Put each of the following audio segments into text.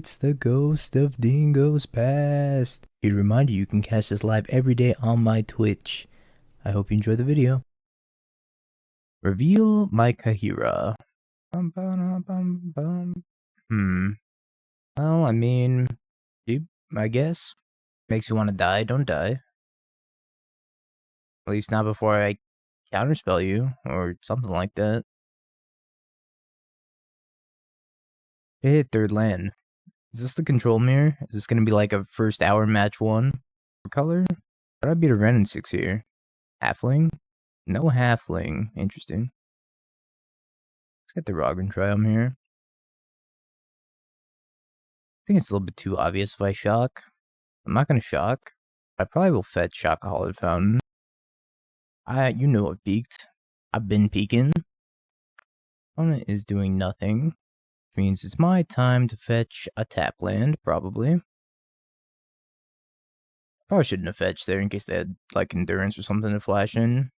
It's the ghost of Dingo's past. Here to remind you, you can catch this live every day on my Twitch. I hope you enjoy the video. Reveal my Kaheera. Well, I mean, I guess. Makes you want to die, don't die. At least not before I counterspell you, or something like that. Hit third land. Is this the control mirror? Is this gonna be like a first hour match 1? What color? How do I beat a Ren in 6 here? Halfling? No halfling. Interesting. Let's get the Raugrin Triome here. I think it's a little bit too obvious if I shock. I'm not gonna shock. I probably will fetch shock a Hallowed Fountain. You know I've peeked. I've been peeking. Opponent is doing nothing. Which means it's my time to fetch a tap land, probably. Probably shouldn't have fetched there in case they had like endurance or something to flash in.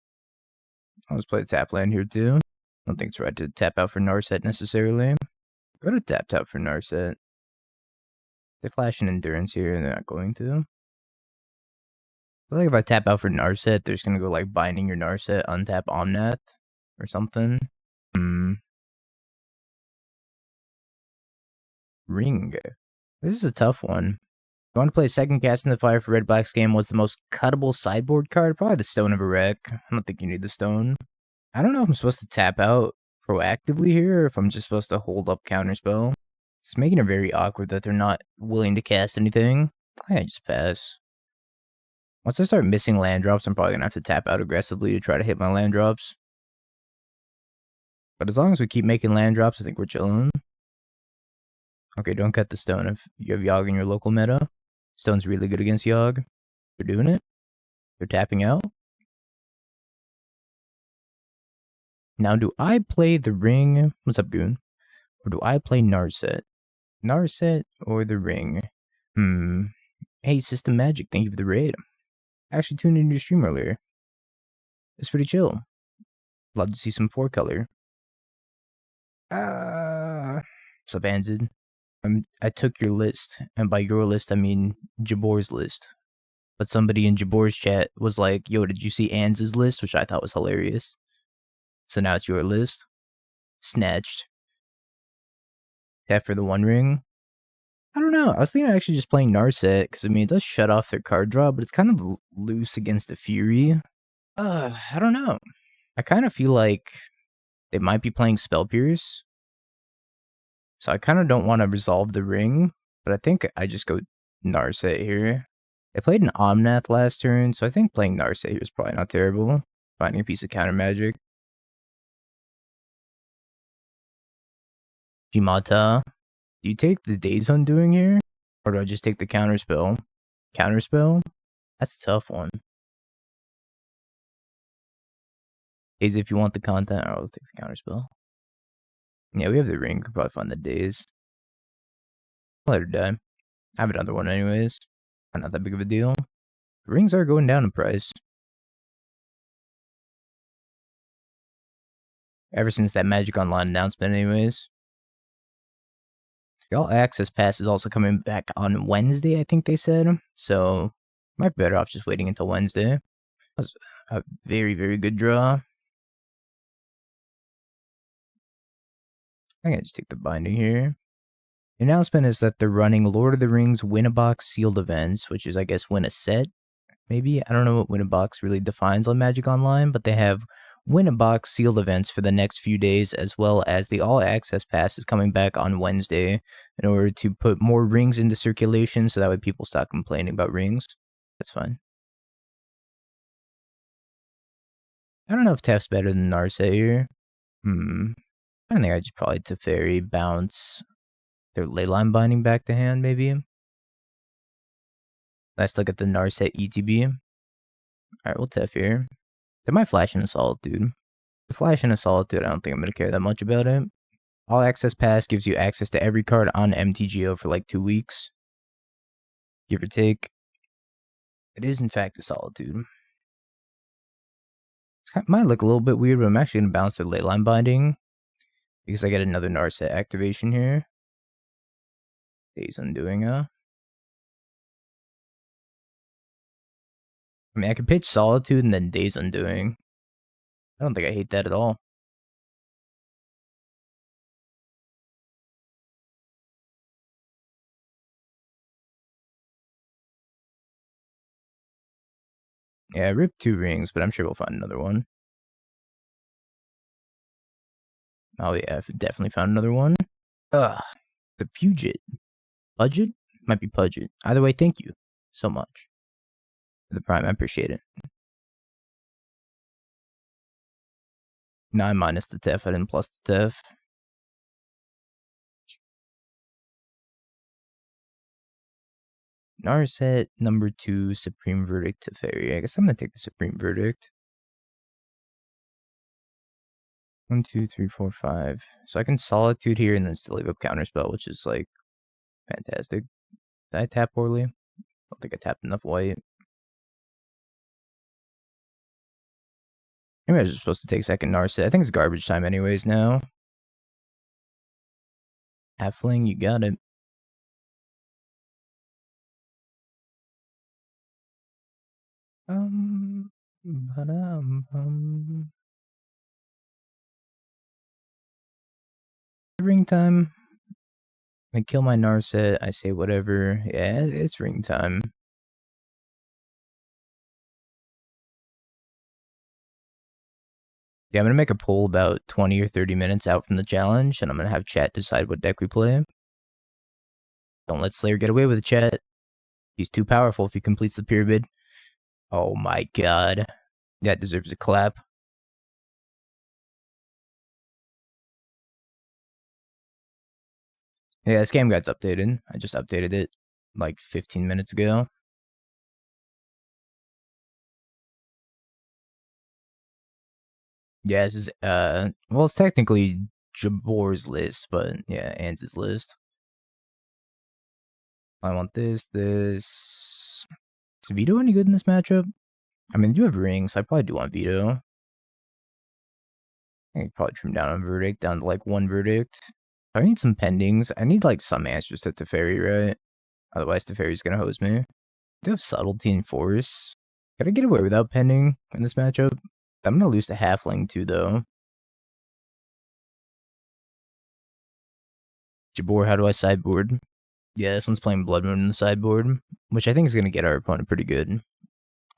I'll just play the tap land here too. I don't think it's right to tap out for Narset necessarily. Go to tap for Narset. They flash an endurance here and they're not going to. I feel like if I tap out for Narset, they're just gonna go like binding your Narset, untap Omnath or something. Ring. This is a tough one. I want to play second cast in the fire for Red Black's game. What's the most cuttable sideboard card? Probably the Stone of Erek. I don't think you need the stone. I don't know if I'm supposed to tap out proactively here or if I'm just supposed to hold up Counterspell. It's making it very awkward that they're not willing to cast anything. I just pass. Once I start missing land drops, I'm probably going to have to tap out aggressively to try to hit my land drops. But as long as we keep making land drops, I think we're chilling. Okay, don't cut the stone if you have Yogg in your local meta. Stone's really good against Yogg. They're doing it. They're tapping out. Now, do I play the ring? What's up, Goon? Or do I play Narset? Narset or the ring? Hey, System Magic, thank you for the raid. I actually tuned into your stream earlier. It's pretty chill. Love to see some 4-color. What's up, Anzid? I took your list, and by your list, I mean Jabor's list. But somebody in Jabor's chat was like, yo, did you see Anz's list? Which I thought was hilarious. So now it's your list. Snatched. Tap for the One Ring. I don't know. I was thinking of actually just playing Narset, because I mean, it does shut off their card draw, but it's kind of loose against the Fury. I don't know. I kind of feel like they might be playing Spell Pierce. So I kind of don't want to resolve the ring, but I think I just go Narset here. They played an Omnath last turn, so I think playing Narset here is probably not terrible. Finding a piece of counter magic. Jimata. Do you take the Days Undoing here? Or do I just take the Counterspell? Counterspell? That's a tough one. Days if you want the content, I'll take the Counterspell. Yeah, we have the ring. Could probably find the Days. Let her die. I have another one anyways. Not that big of a deal. The rings are going down in price. Ever since that Magic Online announcement anyways. The All Access Pass is also coming back on Wednesday, I think they said. So, might be better off just waiting until Wednesday. That was a very, very good draw. I'm gonna just take the binding here. The announcement is that they're running Lord of the Rings Win-a-Box sealed events, which is, I guess, win a set. Maybe? I don't know what Win-a-Box really defines on Magic Online, but they have Win-a-Box sealed events for the next few days, as well as the All Access Pass is coming back on Wednesday in order to put more rings into circulation so that way people stop complaining about rings. That's fine. I don't know if Tef's better than Narset here. I don't think I just probably Teferi, bounce their Leyline Binding back to hand, maybe. Let's look at the Narset ETB. Alright, we'll Tef here. They might flash in a Solitude. The flash in a Solitude, I don't think I'm going to care that much about it. All Access Pass gives you access to every card on MTGO for like 2 weeks. Give or take. It is in fact a Solitude. It might look a little bit weird, but I'm actually going to bounce their Leyline Binding. Because I get another Narset activation here. Days Undoing, huh? I mean, I could pitch Solitude and then Days Undoing. I don't think I hate that at all. Yeah, I ripped 2 rings, but I'm sure we'll find another one. Oh yeah, I've definitely found another one. Ugh, the Puget. Budget? Might be Pudget. Either way, thank you so much for the Prime. I appreciate it. 9 minus the Tef. I didn't plus the Tef. Narset, number 2, Supreme Verdict, Teferi. I guess I'm gonna take the Supreme Verdict. 1, 2, 3, 4, 5. So I can Solitude here and then still leave up Counterspell, which is like fantastic. Did I tap poorly? I don't think I tapped enough white. Maybe I was just supposed to take second Narset. I think it's garbage time anyways now. Halfling, you got it. Ring time. I kill my Narset. I say whatever. Yeah, it's ring time. Yeah, I'm gonna make a poll about 20 or 30 minutes out from the challenge, and I'm gonna have chat decide what deck we play. Don't let Slayer get away with it, chat. He's too powerful if he completes the pyramid. Oh my god. That deserves a clap. Yeah, this game guide's updated. I just updated it like 15 minutes ago. Yeah, this is, well, it's technically Jabor's list, but yeah, Ans's list. I want this. Is Veto any good in this matchup? I mean, you have rings, so I probably do want Veto. I could probably trim down on Verdict, down to like 1 Verdict. I need some pendings. I need like some answers to Teferi, right? Otherwise, Teferi's gonna hose me. I do have Subtlety and Force. Gotta get away without pending in this matchup. I'm gonna lose to Halfling too, though. Jabor, how do I sideboard? Yeah, this one's playing Blood Moon in the sideboard, which I think is gonna get our opponent pretty good.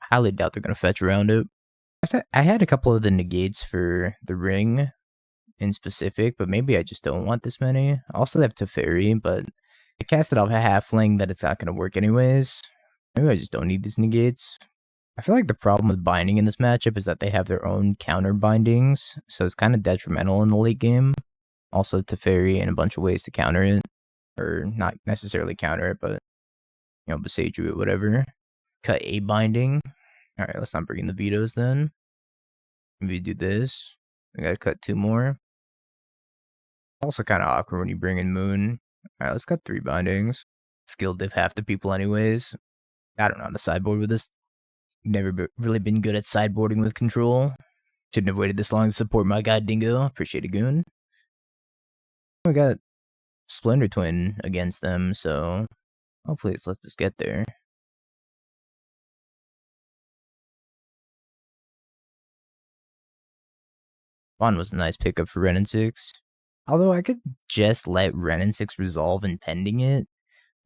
Highly doubt they're gonna fetch around it. I had a couple of the negates for the ring in specific, but maybe I just don't want this many. I also have Teferi, but I casted off a halfling that it's not going to work anyways. Maybe I just don't need these negates. I feel like the problem with binding in this matchup is that they have their own counter bindings, so it's kind of detrimental in the late game. Also, Teferi and a bunch of ways to counter it, or not necessarily counter it, but, you know, besage you it, whatever. Cut a binding. Alright, let's not bring in the vetoes then. Maybe do this. We gotta cut 2 more. Also kind of awkward when you bring in Moon. Alright, let's cut 3 bindings. Skill diff half the people anyways. I don't know how to sideboard with this. Never really been good at sideboarding with control. Shouldn't have waited this long to support my guy Dingo. Appreciate it, Goon. We got Splendor Twin against them, so hopefully it's lets us get there. Vaughn was a nice pickup for Ren and 6. Although I could just let Ren and 6 resolve and pending it.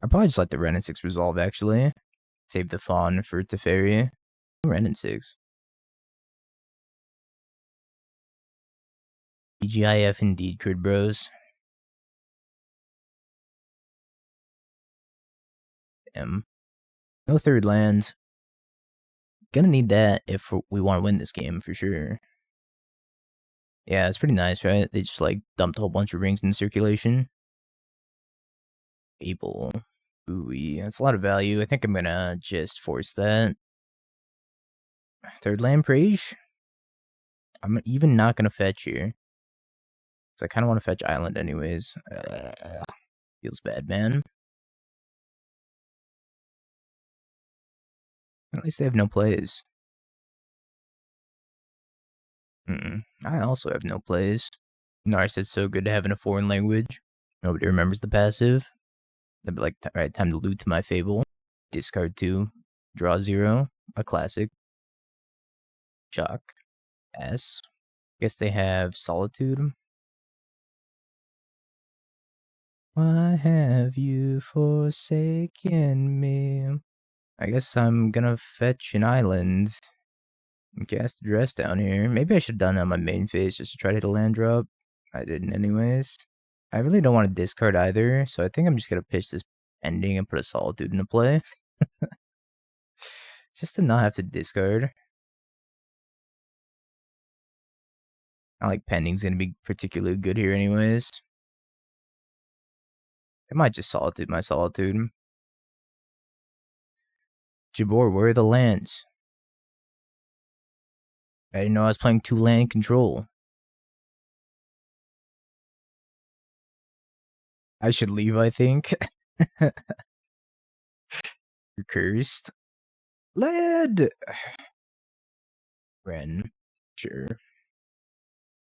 I'd probably just let the Ren and 6 resolve actually. Save the Fawn for Teferi. Ren and 6. TGIF indeed, Crid Bros. No 3rd land. Gonna need that if we want to win this game for sure. Yeah, it's pretty nice, right? They just like dumped a whole bunch of rings in circulation. Able. Ooh, that's a lot of value. I think I'm gonna just force that. 3rd land Prage. I'm even not gonna fetch here. So I kind of want to fetch Island anyways. Feels bad, man. At least they have no plays. I also have no plays. Narset's so good to have in a foreign language. Nobody remembers the passive. They'd be like, alright, time to loot to my Fable. Discard 2. Draw 0. A classic. Shock. S. Guess they have Solitude. Why have you forsaken me? I guess I'm gonna fetch an island and cast a dress down here. Maybe I should have done it on my main phase just to try to hit a land drop. I didn't anyways. I really don't want to discard either, so I think I'm just gonna pitch this ending and put a Solitude into play. Just to not have to discard. Not like pending's gonna be particularly good here anyways. I might just Solitude my Solitude. Jabor, where are the lands? I didn't know I was playing 2 land control. I should leave, I think. You're cursed. Lead! Ren. Sure.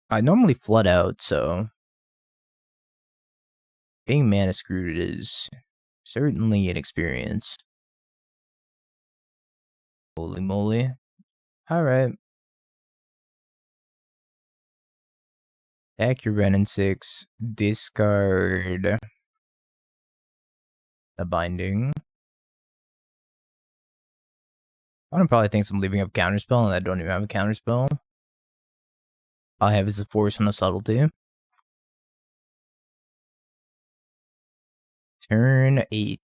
I normally flood out, so being mana screwed is certainly an experience. Holy moly. Alright. Attack your Ren in 6. Discard a Binding. One probably thinks I'm leaving up Counterspell, and I don't even have a Counterspell. All I have is the Force and a Subtlety. Turn 8.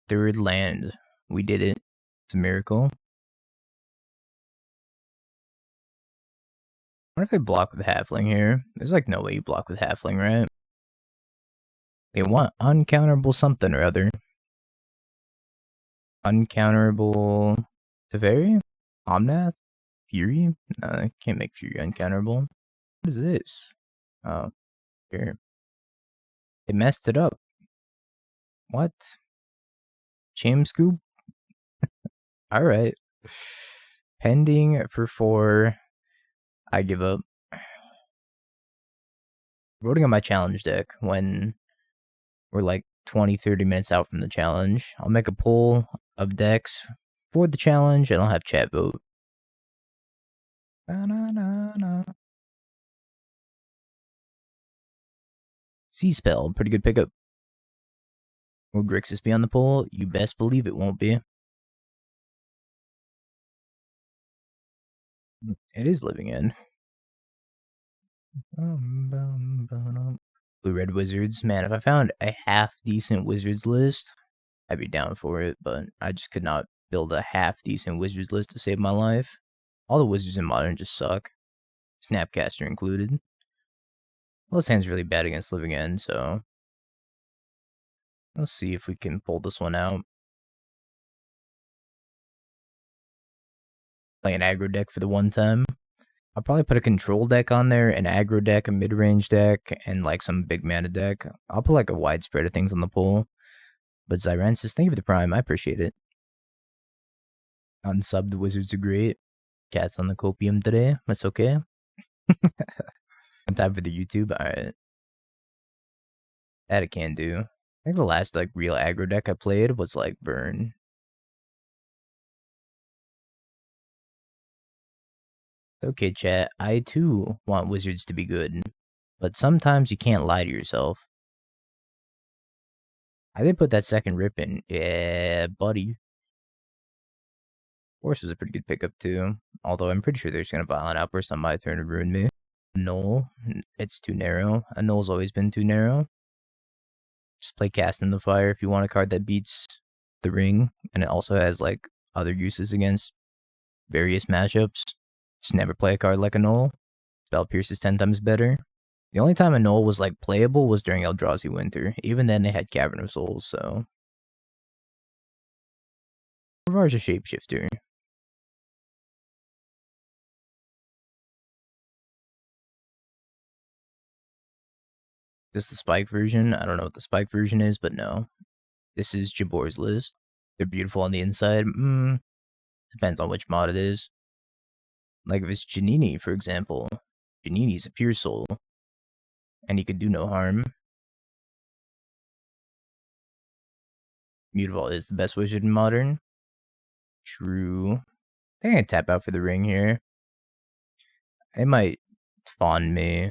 3rd land. We did it. It's a miracle. What if I block with Halfling here? There's like no way you block with Halfling, right? They want uncounterable something or other. Uncounterable Teferi? Omnath? Fury? No, I can't make Fury uncounterable. What is this? Oh, here. They messed it up. What? Cham Scoop? Alright. Pending for 4. I give up. Voting on my challenge deck when we're like 20-30 minutes out from the challenge. I'll make a poll of decks for the challenge and I'll have chat vote. Sea Spell, pretty good pickup. Will Grixis be on the poll? You best believe it won't be. It is living in. Blue Red Wizards. Man, if I found a half decent Wizards list, I'd be down for it, but I just could not build a half decent Wizards list to save my life. All the Wizards in Modern just suck. Snapcaster included. Well, this hand's really bad against Living End, so let's see if we can pull this one out. Play an aggro deck for the one time. I'll probably put a control deck on there, an aggro deck, a mid-range deck, and like some big mana deck. I'll put like a wide spread of things on the poll. But Zyrensis, thank you for the prime. I appreciate it. Unsubbed Wizards are great. Cats on the copium today. That's okay. Time for the YouTube. Alright. That I can do. I think the last like real aggro deck I played was like Burn. Okay, chat. I too want Wizards to be good. But sometimes you can't lie to yourself. I did put that second rip in. Yeah, buddy. Force was a pretty good pickup too. Although I'm pretty sure they're just gonna Violent Outburst on my turn to ruin me. Null. It's too narrow. A Null's always been too narrow. Just play Cast in the Fire if you want a card that beats the ring. And it also has like other uses against various matchups. Just never play a card like a Null. Spell Pierce is 10 times better. The only time a Null was like playable was during Eldrazi Winter. Even then they had Cavern of Souls, so. Ravar's a shapeshifter. This is the Spike version. I don't know what the Spike version is, but no. This is Jabor's list. They're beautiful on the inside. Depends on which mod it is. Like if it's Janini, for example. Janini's a pure soul. And he could do no harm. Mutavault is the best wizard in Modern. True. They're gonna tap out for the ring here. It might fawn me,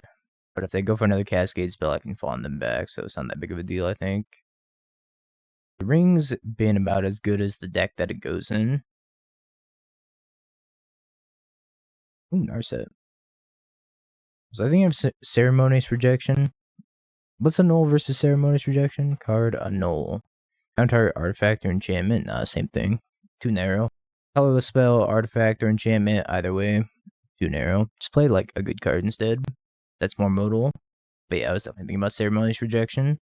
but if they go for another Cascade spell, I can fawn them back, so it's not that big of a deal, I think. The ring's been about as good as the deck that it goes in. Ooh, Narset. So I think I have Ceremonious Rejection. What's a null versus Ceremonious Rejection? Card a null. Counter artifact or enchantment? Nah, same thing. Too narrow. Colorless spell, artifact, or enchantment, either way. Too narrow. Just play like a good card instead. That's more modal. But yeah, I was definitely thinking about Ceremonious Rejection.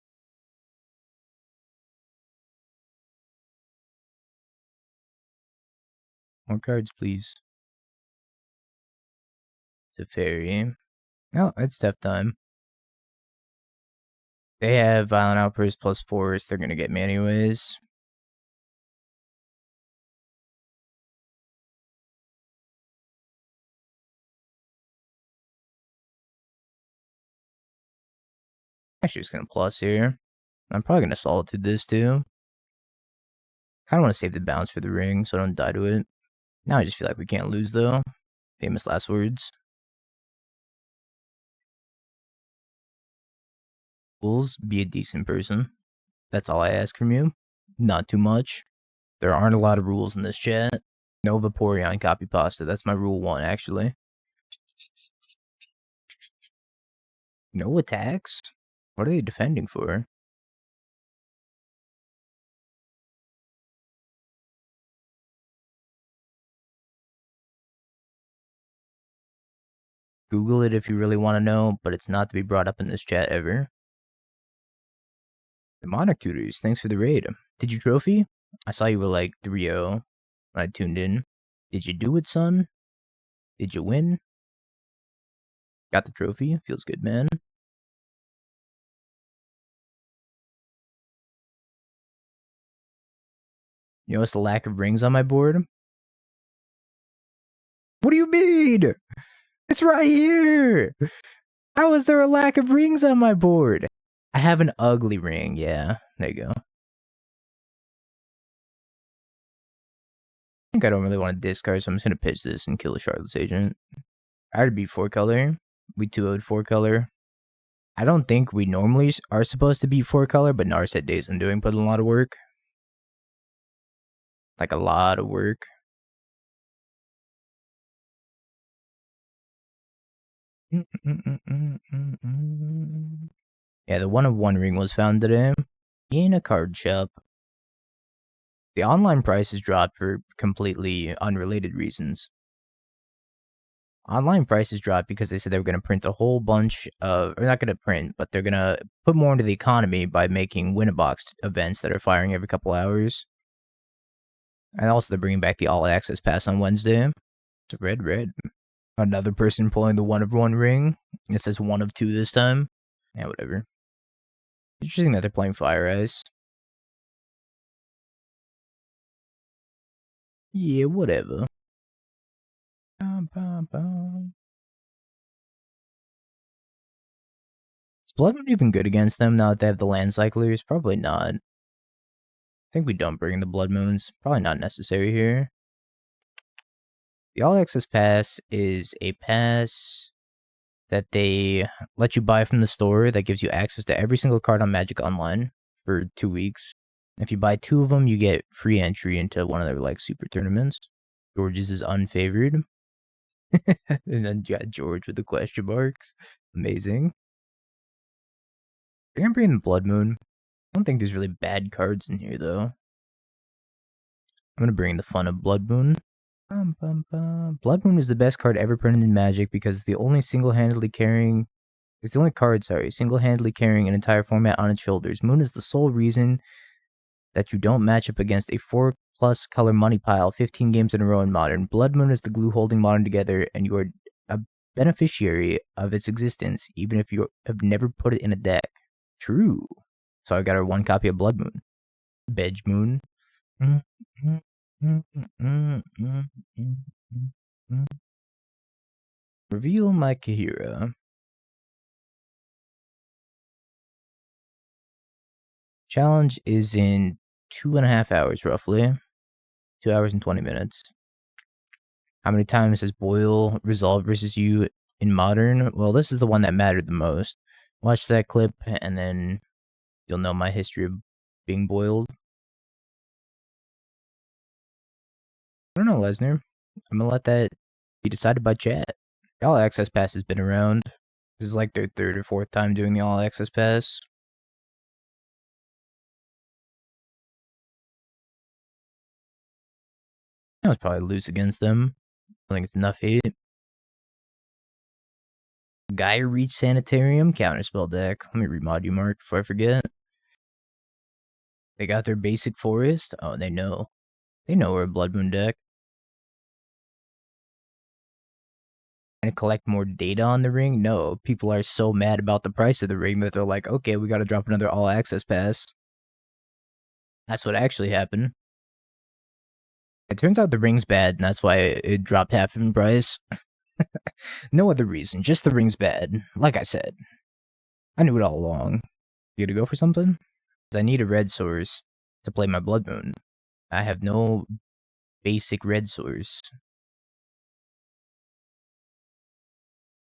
More cards, please. Teferi. Oh, it's tough time. They have Violent Outburst plus Force. They're gonna get me anyways. Actually, just gonna plus here. I'm probably gonna Solitude this too. Kinda wanna save the bounce for the ring so I don't die to it. Now I just feel like we can't lose though. Famous last words. Rules, be a decent person. That's all I ask from you. Not too much. There aren't a lot of rules in this chat. No Vaporeon copy pasta. That's my rule 1, actually. No attacks? What are they defending for? Google it if you really want to know, but it's not to be brought up in this chat ever. The Monarch Tutors, thanks for the raid. Did you trophy? I saw you were like 3-0 when I tuned in. Did you do it, son? Did you win? Got the trophy? Feels good, man. You notice the lack of rings on my board? What do you mean? It's right here! How is there a lack of rings on my board? I have an ugly ring, yeah. There you go. I think I don't really want to discard, so I'm just going to pitch this and kill the Shardless Agent. I had to be 4-color. We 2-0'd 4-color. I don't think we normally are supposed to be 4-color, but Narset days I'm doing put in a lot of work. Like a lot of work. Yeah, the 1-of-1 ring was found today in a card shop. The online prices dropped for completely unrelated reasons. Online prices dropped because they said they were going to print a whole bunch of, or not going to print, but they're going to put more into the economy by making win-a-box events that are firing every couple hours. And also they're bringing back the all-access pass on Wednesday. It's red. Another person pulling the 1-of-1 ring. It says 1-of-2 this time. Yeah, whatever. Interesting that they're playing Fire Ice. Yeah, whatever. Is Blood Moon even good against them now that they have the land cyclers? Probably not. I think we don't bring the Blood Moons. Probably not necessary here. The All Access Pass is a pass that they let you buy from the store that gives you access to every single card on Magic Online for 2 weeks. If you buy 2 of them, you get free entry into one of their like super tournaments. George's is unfavored. And then you got George with the question marks. Amazing. They're gonna bring the Blood Moon. I don't think there's really bad cards in here though. I'm gonna bring the fun of Blood Moon. Blood Moon is the best card ever printed in Magic because it's the only single-handedly carrying... It's the only card, single-handedly carrying an entire format on its shoulders. Moon is the sole reason that you don't match up against a 4+ color money pile 15 games in a row in Modern. Blood Moon is the glue holding Modern together, and you are a beneficiary of its existence, even if you have never put it in a deck. True. So I got our 1 copy of Blood Moon. Bedge Moon. Reveal my Kaheera. Challenge is in 2.5 hours roughly. 2 hours and 20 minutes. How many times has Boyle resolved versus you in Modern? Well, this is the one that mattered the most. Watch that clip, and then you'll know my history of being boiled. I don't know, Lesnar. I'm gonna let that be decided by chat. The All Access Pass has been around. This is like their 3rd or 4th time doing the All Access Pass. I was probably loose against them. I think it's enough hate. Geier Reach Sanitarium Counterspell deck. Let me remod you, Mark, before I forget. They got their basic forest. Oh, they know. They know we're a Blood Moon deck. And collect more data on the ring? No, people are so mad about the price of the ring that they're like, okay, we gotta drop another all access pass. That's what actually happened. It turns out the ring's bad, and that's why it dropped half in price. No other reason, just the ring's bad. Like I said, I knew it all along. You gonna go for something? 'Cause I need a red source to play my Blood Moon. I have no basic red source.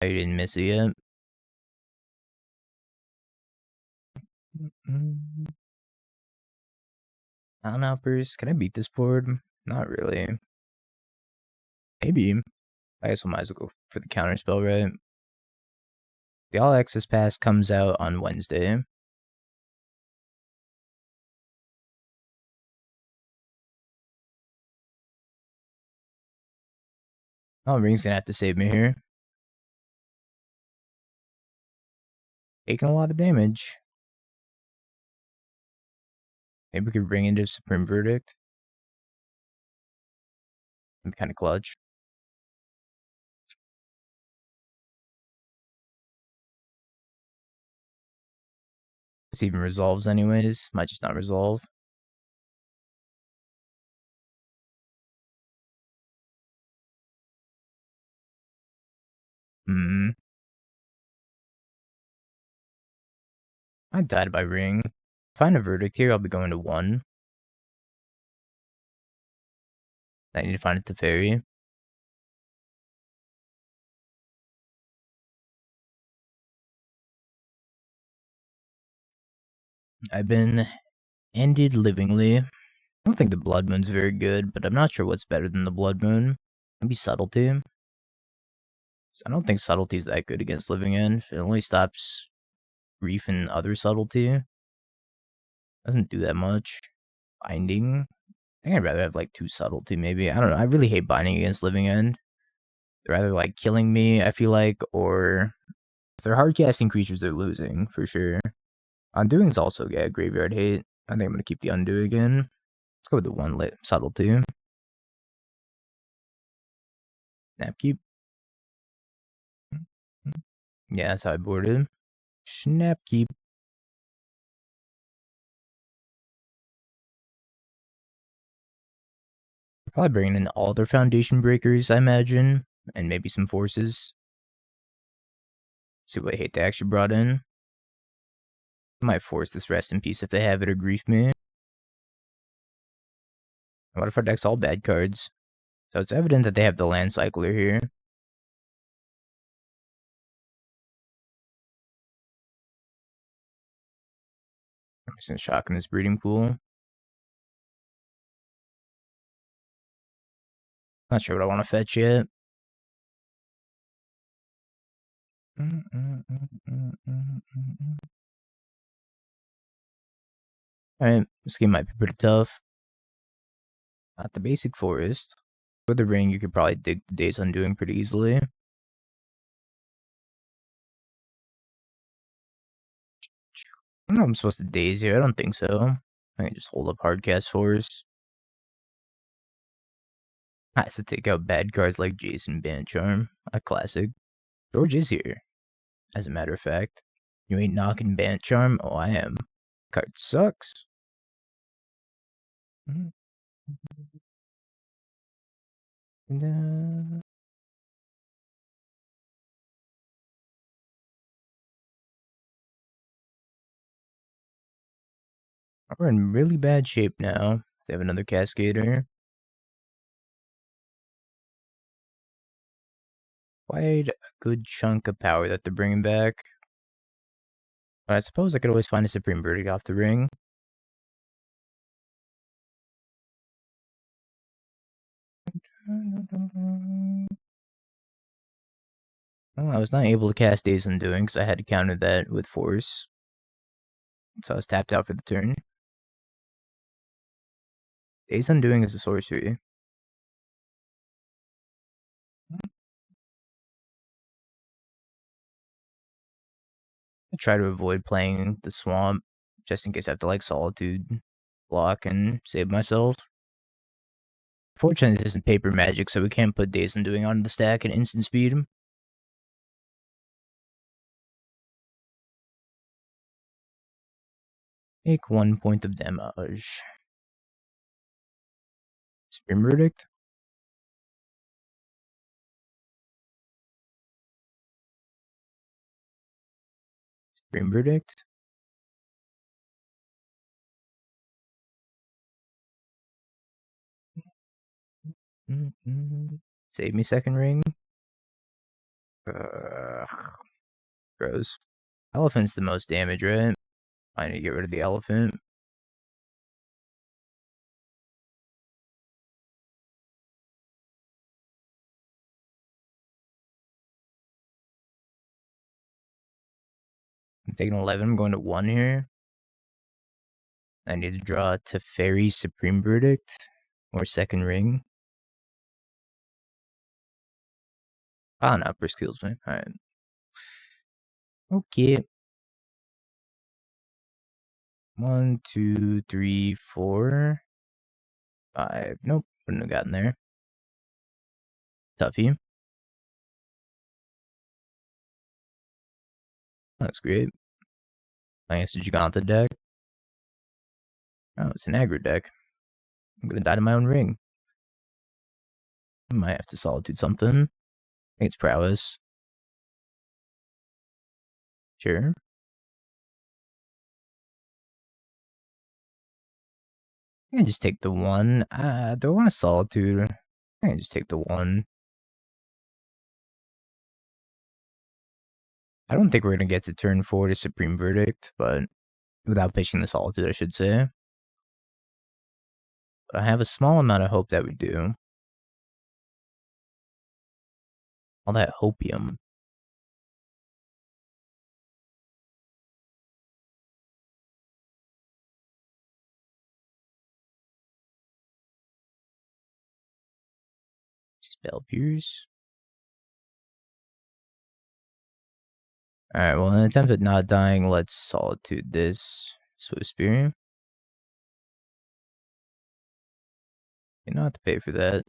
Oh, you didn't miss it yet? Town Outburst, can I beat this board? Not really. Maybe. I guess we might as well go for the counterspell, right? The All Access Pass comes out on Wednesday. Oh, Ring's gonna have to save me here. Taking a lot of damage. Maybe we could bring into Supreme Verdict. I'm kind of clutch. This even resolves anyways. Might just not resolve. I died by Ring. Find a Verdict here, I'll be going to 1. I need to find a Teferi. I've been ended livingly. I don't think the Blood Moon's very good, but I'm not sure what's better than the Blood Moon. Maybe Subtlety. I don't think Subtlety's that good against Living End. It only stops Grief and other Subtlety. Doesn't do that much. Binding. I think I'd rather have like 2 Subtlety, maybe. I don't know. I really hate Binding against Living End. They're either like killing me, I feel like, or if they're hard casting creatures, they're losing for sure. Undoing's also graveyard hate. I think I'm gonna keep the Undo again. Let's go with the 1 lit Subtlety. Snapkeep. Yeah, that's how I boarded. Snapkeep. Probably bringing in all their Foundation Breakers, I imagine, and maybe some Forces. See what hate they actually brought in. I might force this Rest in Peace if they have it, or Grief me. What if our deck's all bad cards? So it's evident that they have the Land Cycler here. I'm just gonna shock in this breeding pool. Not sure what I want to fetch yet. Alright, this game might be pretty tough. Not the basic forest. With the ring, you could probably dig the Days Undoing pretty easily. I don't know if I'm supposed to Daze here. I don't think so. I can just hold up Hardcast Force. I have to take out bad cards like Jason Band Charm, a classic. George is here, as a matter of fact. You ain't knocking Band Charm? Oh, I am. Card sucks. Alright, We're in really bad shape now. They have another Cascader. Quite a good chunk of power that they're bringing back. But I suppose I could always find a Supreme Verdict off the ring. Well, I was not able to cast Days Undoing because I had to counter that with Force. So I was tapped out for the turn. Days Undoing is a sorcery. I try to avoid playing the Swamp, just in case I have to like Solitude, block, and save myself. Fortunately, this isn't paper magic, so we can't put Days Undoing onto the stack and instant speed him. Take 1 point of damage. Supreme Verdict. Supreme Verdict. Save me second ring. Gross. Elephant's the most damage, right? I need to get rid of the elephant. I'm taking 11, I'm going to 1 here. I need to draw Teferi Supreme Verdict or second ring. Ah, no, Brisk kills me. Alright. Okay. 1, 2, 3, 4, 5. Nope, wouldn't have gotten there. Tuffy. That's great. I guess the Zagoth deck. Oh, it's an aggro deck. I'm gonna die to my own ring. I might have to Solitude something. I think it's Prowess. Sure. I can just take the 1. Do I want a Solitude? I can just take the 1. I don't think we're gonna get to turn 4 to Supreme Verdict, but without pitching the Solitude, I should say. But I have a small amount of hope that we do. All that hopium. Spell Pierce. Alright, well, in an attempt at not dying, let's Solitude this Swift Spear. You don't have to pay for that.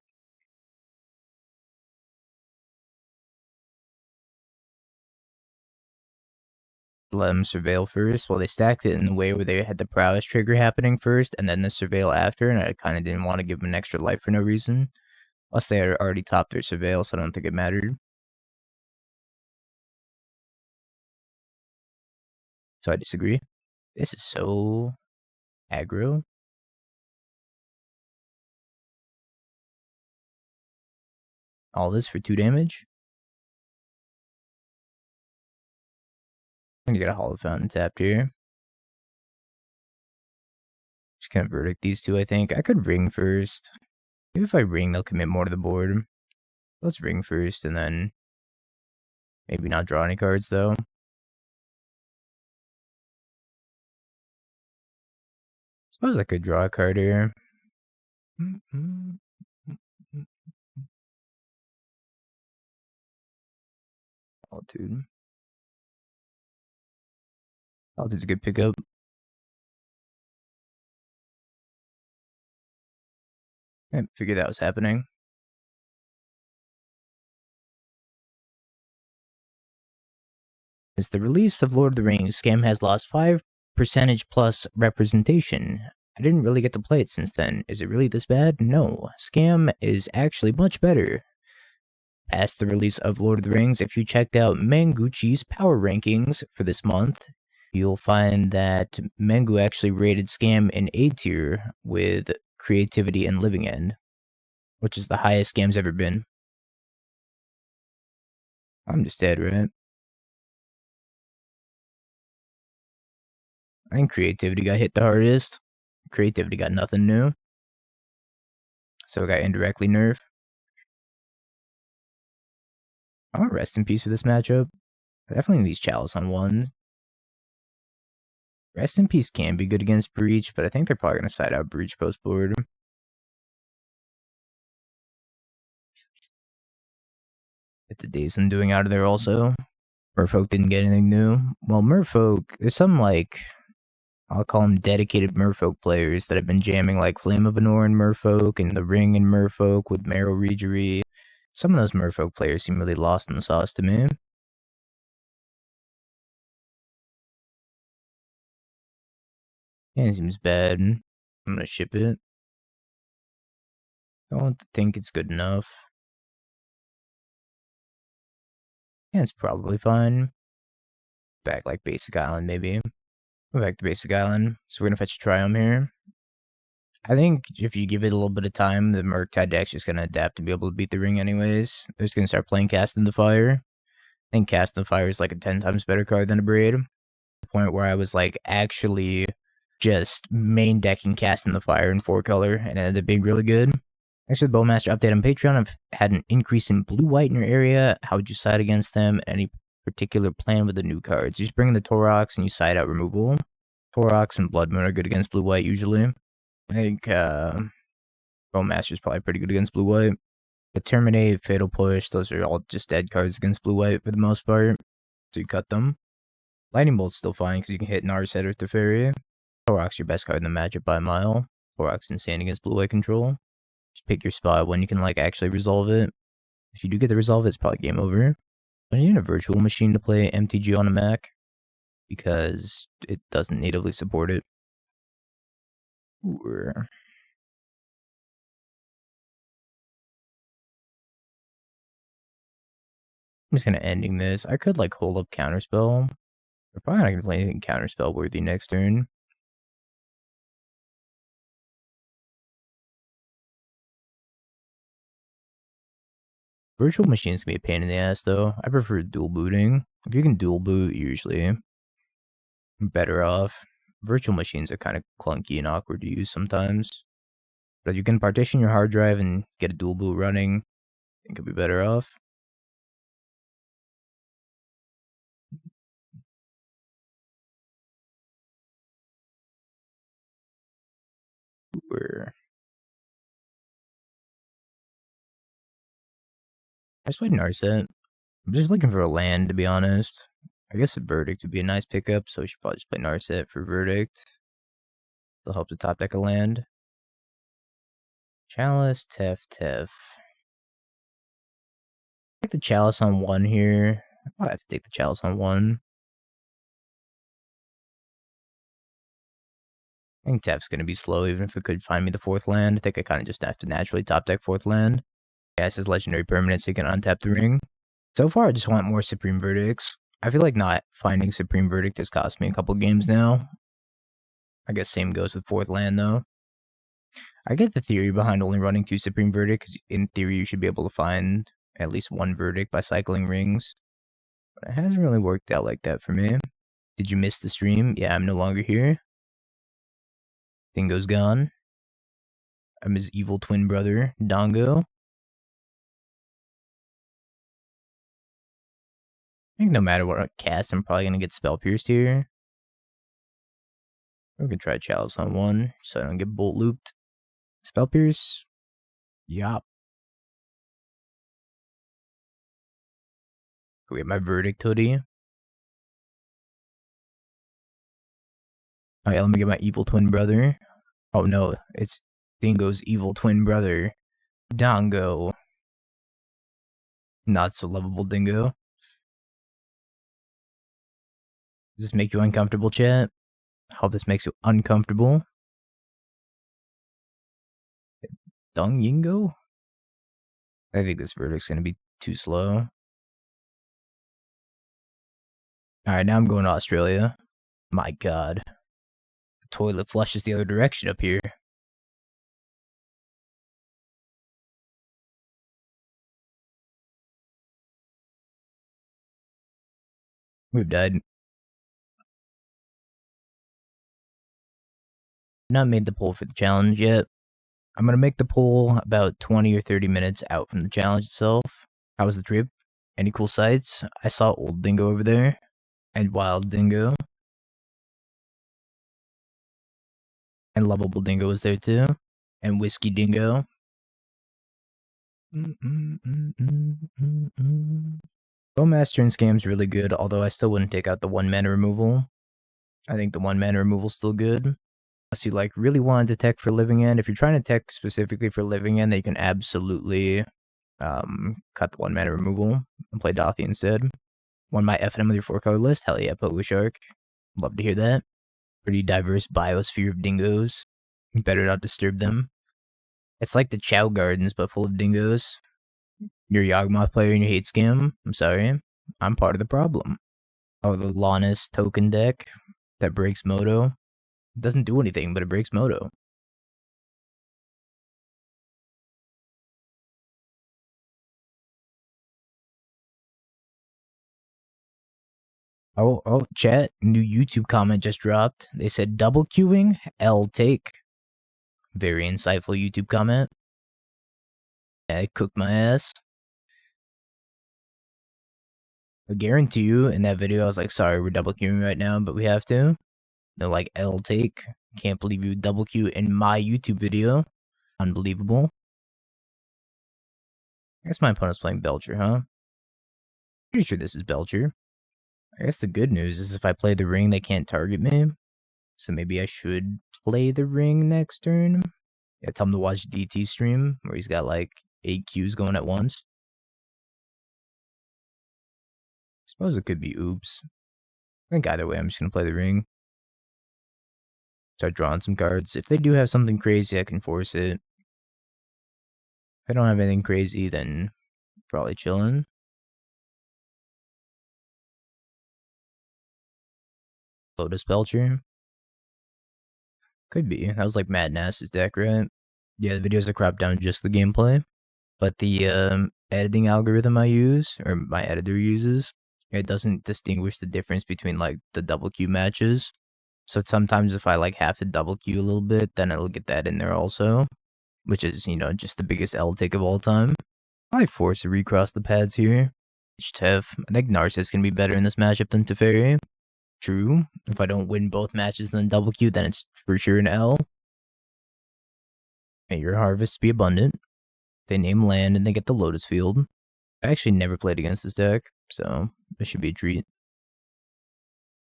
Let them Surveil first. Well, they stacked it in a way where they had the Prowess trigger happening first, and then the Surveil after, and I kind of didn't want to give them an extra life for no reason. Plus, they had already topped their Surveil, so I don't think it mattered. So I disagree. This is so aggro. All this for 2 damage. I'm gonna get a Hallowed Fountain tapped here. Just gonna Verdict these 2, I think. I could ring first. Maybe if I ring, they'll commit more to the board. Let's ring first, and then maybe not draw any cards, though. Suppose I could draw a card here. Solitude. Solitude's a good pickup. I figured that was happening. As the release of Lord of the Rings, Scam has lost 5% plus representation. I didn't really get to play it since then. Is it really this bad? No. Scam is actually much better. Past the release of Lord of the Rings, if you checked out Manguchi's power rankings for this month, you'll find that Mengu actually rated Scam in A tier with Creativity and Living End, which is the highest Scam's ever been. I'm just dead, right? I think Creativity got hit the hardest. Creativity got nothing new. So it got indirectly nerfed. I want Rest in Peace for this matchup. I definitely need these Chalice on ones. Rest in Peace can be good against Breach, but I think they're probably going to side out Breach post board. Get the days I'm doing out of there also. Merfolk didn't get anything new. Well, Merfolk, there's some like, I'll call them dedicated Merfolk players that have been jamming like Flame of Anor and Merfolk and The Ring and Merfolk with Marrow Regery. Some of those Merfolk players seem really lost in the sauce to me. Yeah, it seems bad. I'm gonna ship it. I don't think it's good enough. Yeah, it's probably fine. Back like Basic Island, maybe. Go back to Basic Island. So we're gonna fetch a Triome here. I think if you give it a little bit of time, the Murktide deck's just gonna adapt to be able to beat the Ring anyways. They're just gonna start playing Casting the Fire. I think Casting the Fire is like a 10 times better card than a Braid. The point where I was like actually just main decking Casting the Fire in 4-color and it ended up being really good. Thanks for the Bowmaster update on Patreon. I've had an increase in blue-white in your area. How would you side against them? Any particular plan with the new cards? You just bring in the Torox and you side out removal. Torox and Blood Moon are good against blue-white usually. I think Bowmaster is probably pretty good against blue-white. The Terminate, Fatal Push, those are all just dead cards against blue-white for the most part. So you cut them. Lightning Bolt's still fine because you can hit Narset or Teferi. Torox your best card in the matchup by a mile. Torox insane against blue-white control. Just pick your spot when you can like actually resolve it. If you do get to resolve it, it's probably game over. I need a virtual machine to play MTGO on a Mac because it doesn't natively support it. Ooh. I'm just gonna ending this. I could like hold up Counterspell. We're probably not gonna play anything Counterspell worthy next turn. Virtual machines can be a pain in the ass though. I prefer dual booting. If you can dual boot, usually I'm better off. Virtual machines are kind of clunky and awkward to use sometimes. But if you can partition your hard drive and get a dual boot running, I think you'll be better off. Where I just played Narset. I'm just looking for a land, to be honest. I guess a Verdict would be a nice pickup, so we should probably just play Narset for Verdict. They'll help to top deck a land. Chalice, Tef. Take the Chalice on one here. I probably have to take the Chalice on one. I think Tef's going to be slow, even if it could find me the 4th land. I think I kind of just have to naturally top deck 4th land. Gas is legendary permanent, so you can untap the ring. So far, I just want more Supreme Verdicts. I feel like not finding Supreme Verdict has cost me a couple games now. I guess same goes with 4th land, though. I get the theory behind only running 2 Supreme Verdict, because in theory you should be able to find at least 1 Verdict by cycling rings. But it hasn't really worked out like that for me. Did you miss the stream? Yeah, I'm no longer here. Dingo's gone. I'm his evil twin brother, Dongo. I think no matter what I cast, I'm probably going to get Spell Pierced here. We're going to try Chalice on one, so I don't get Bolt Looped. Spell Pierce. Yup. We have my Verdict hoodie. Alright, let me get my evil twin brother. Oh no, it's Dingo's evil twin brother, Dongo. Not so lovable Dingo. Does this make you uncomfortable, chat? I hope this makes you uncomfortable. Dung Yingo? I think this Verdict's gonna be too slow. Alright, now I'm going to Australia. My god. The toilet flushes the other direction up here. We've died. Not made the poll for the challenge yet. I'm gonna make the poll about 20 or 30 minutes out from the challenge itself. How was the trip? Any cool sights? I saw Old Dingo over there. And Wild Dingo. And Lovable Dingo was there too. And Whiskey Dingo. Bowmaster and Scam's really good, although I still wouldn't take out the 1 mana removal. I think the 1 mana removal's still good. Unless you like really want to tech for Living End. If you're trying to tech specifically for Living End, then you can absolutely cut the 1 mana removal and play Dothy instead. One might FNM with your 4-color list. Hell yeah, Pogo Shark. Love to hear that. Pretty diverse biosphere of dingoes. Better not disturb them. It's like the Chow Gardens, but full of dingoes. You're a Yawgmoth player and you hate Scam? I'm sorry. I'm part of the problem. Oh, the Lannis token deck that breaks Moto. It doesn't do anything, but it breaks Moto. Oh, chat. New YouTube comment just dropped. They said double queuing, L take. Very insightful YouTube comment. Yeah, it cooked my ass. I guarantee you in that video, I was like, sorry, we're double queuing right now, but we have to. They're like, L take. Can't believe you double queue in my YouTube video. Unbelievable. I guess my opponent's playing Belcher, huh? Pretty sure this is Belcher. I guess the good news is if I play the ring, they can't target me. So maybe I should play the ring next turn. Yeah, tell him to watch DT stream, where he's got like 8 Qs going at once. I suppose it could be oops. I think either way, I'm just going to play the ring. Start drawing some cards. If they do have something crazy, I can force it. If I don't have anything crazy, then probably chilling. Lotus Belcher. Could be. That was like Mad Nass's deck, right? Yeah, the videos are cropped down just the gameplay. But the editing algorithm I use, or my editor uses, it doesn't distinguish the difference between like the double queue matches. So sometimes if I like have to double queue a little bit, then it'll get that in there also. Which is, you know, just the biggest L take of all time. I force to recross the pads here. Tef. I think Narset's gonna be better in this matchup than Teferi. True. If I don't win both matches and then double queue, then it's for sure an L. May your harvests be abundant. They name land and they get the Lotus Field. I actually never played against this deck, so this should be a treat.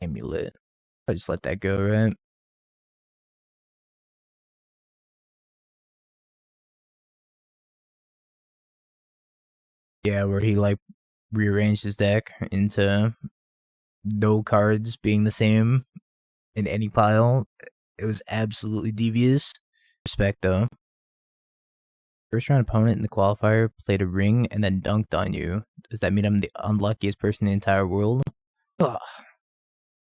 Amulet. I just let that go, right? Yeah, where he like rearranged his deck into no cards being the same in any pile. It was absolutely devious. Respect though. First round opponent in the qualifier played a ring and then dunked on you. Does that mean I'm the unluckiest person in the entire world? Ugh.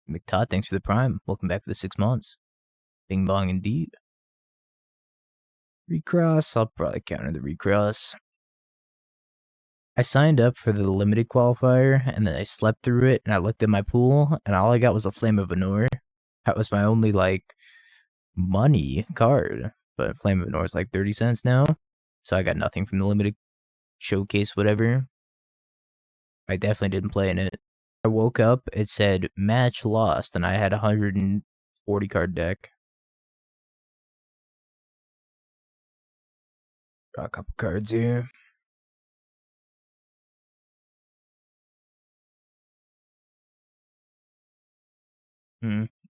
McTodd, thanks for the prime. Welcome back for the 6 months. Bing bong indeed. Recross. I'll probably counter the recross. I signed up for the limited qualifier and then I slept through it and I looked at my pool and all I got was a Flame of Anor. That was my only like money card. But Flame of Anor is like 30 cents now. So I got nothing from the limited showcase, whatever. I definitely didn't play in it. I woke up, it said match lost, and I had a 140 card deck. Got a couple cards here.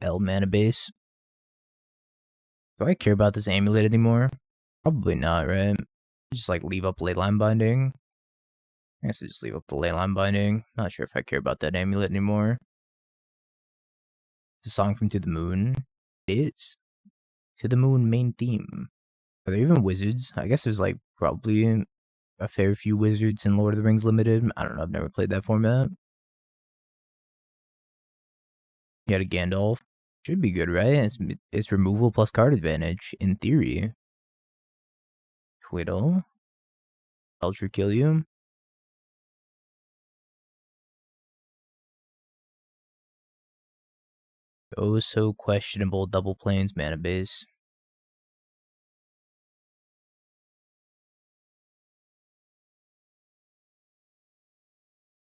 L mana base. Do I care about this amulet anymore? Probably not, right? Just like leave up Leyline Binding. I guess I just leave up the Leyline Binding. Not sure if I care about that amulet anymore. It's a song from To the Moon. It is. To the Moon main theme. Are there even wizards? I guess there's like probably a fair few wizards in Lord of the Rings Limited. I don't know, I've never played that format. You had a Gandalf. Should be good, right? It's removal plus card advantage, in theory. Twiddle. Ultra kill you. Oh, so questionable double planes mana base.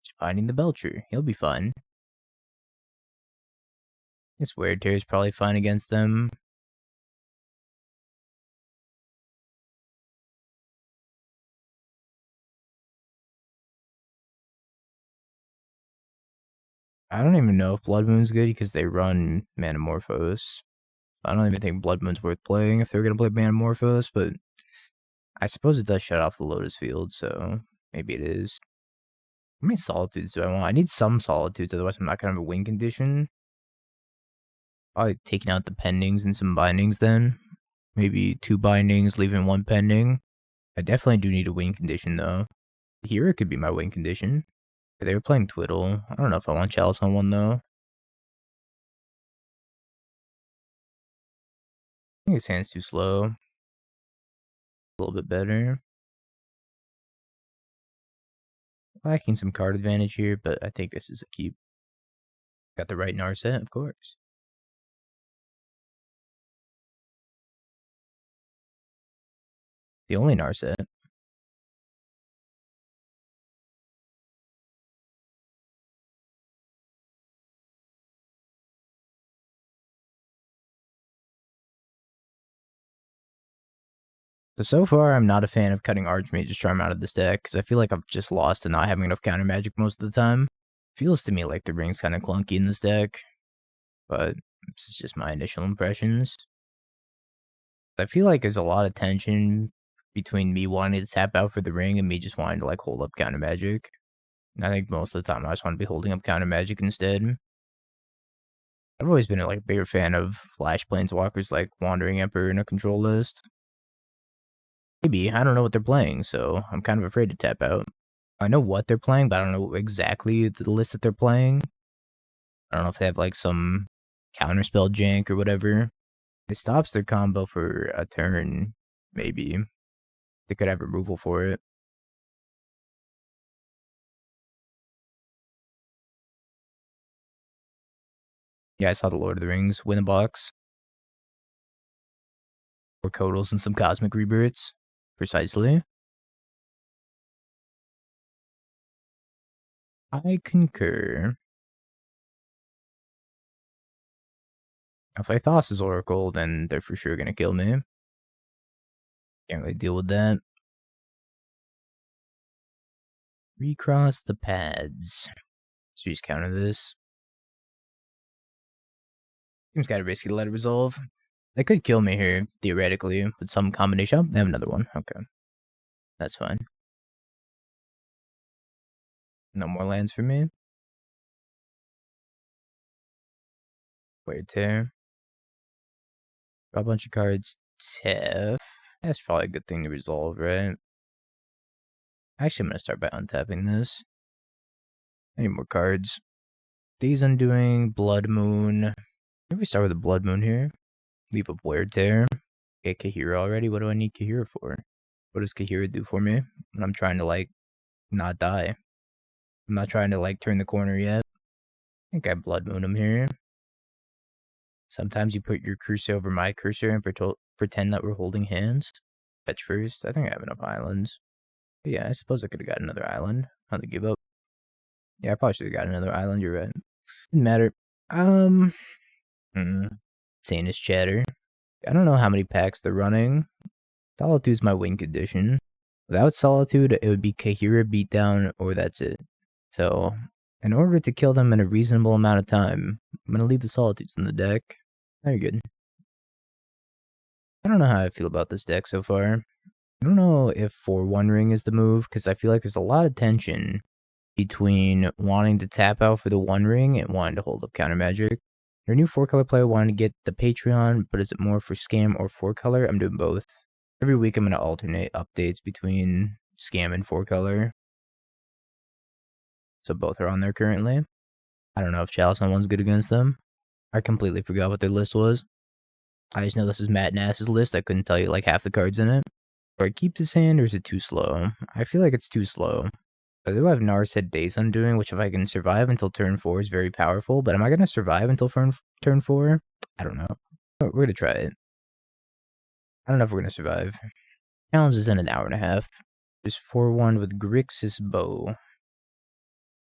Just finding the Belcher. He'll be fine. This Wear Tear is probably fine against them. I don't even know if Blood Moon's good because they run Manamorphose. I don't even think Blood Moon's worth playing if they're going to play Manamorphose, but I suppose it does shut off the Lotus Field, so maybe it is. How many Solitudes do I want? I need some Solitudes, otherwise I'm not going to have a win condition. Probably taking out the pendings and some bindings then. Maybe 2 bindings, leaving 1 pending. I definitely do need a win condition though. Kaheera could be my win condition. They were playing Twiddle. I don't know if I want Chalice on one though. I think his hand's too slow. A little bit better. Lacking some card advantage here, but I think this is a keep. Got the right Narset, of course. The only Narset. So far, I'm not a fan of cutting Archmage's Charm out of this deck, because I feel like I've just lost to not having enough counter magic most of the time. Feels to me like the ring's kind of clunky in this deck, but this is just my initial impressions. I feel like there's a lot of tension between me wanting to tap out for the ring and me just wanting to like hold up counter magic. And I think most of the time I just want to be holding up counter magic instead. I've always been a bigger fan of Flash Planeswalkers like Wandering Emperor in a control list. Maybe, I don't know what they're playing, so I'm kind of afraid to tap out. I know what they're playing, but I don't know exactly the list that they're playing. I don't know if they have like some counterspell jank or whatever. It stops their combo for a turn, maybe. They could have removal for it. Yeah, I saw the Lord of the Rings win a box. Or Kodals and some Cosmic Rebirths. Precisely. I concur. If I Thassa's Oracle, then they're for sure gonna kill me. Can't really deal with that. Recross the pads. So just counter this. Seems kind of risky to let it resolve. They could kill me here, theoretically, with some combination. Oh, they have another one. Okay. That's fine. No more lands for me. Weird tear. Draw a bunch of cards. Tef. That's probably a good thing to resolve, right? Actually, I'm going to start by untapping this. I need more cards. Days Undoing, Blood Moon. Maybe we start with a Blood Moon here. Leave a Weird Tear. Get Kaheera already? What do I need Kaheera for? What does Kaheera do for me when I'm trying to, not die? I'm not trying to, turn the corner yet. I think I Blood Moon him here. Sometimes you put your cursor over my cursor and pretend that we're holding hands. Fetch first. I think I have enough islands. But yeah, I suppose I could have got another island. How'd they give up? Yeah, I probably should have got another island. You're right. Didn't matter. Sanus Chatter. I don't know how many packs they're running. Solitude's my win condition. Without Solitude, it would be Kaheera Beatdown, or that's it. So, in order to kill them in a reasonable amount of time, I'm going to leave the Solitudes in the deck. Very good. I don't know how I feel about this deck so far. I don't know if 4-1 ring is the move, because I feel like there's a lot of tension between wanting to tap out for the 1 ring and wanting to hold up counter magic. You're a new 4-color player wanting to get the Patreon, but is it more for scam or 4-color? I'm doing both. Every week I'm going to alternate updates between scam and 4-color. So both are on there currently. I don't know if Chalice on one's good against them. I completely forgot what their list was. I just know this is Matt Nass's list. I couldn't tell you like half the cards in it. Do I keep this hand or is it too slow? I feel like it's too slow. I do have Narset Days Undoing, which if I can survive until turn 4 is very powerful, but am I going to survive until turn 4? I don't know. But we're going to try it. I don't know if we're going to survive. Challenge is in an hour and a half. There's 4-1 with Grixis Bow.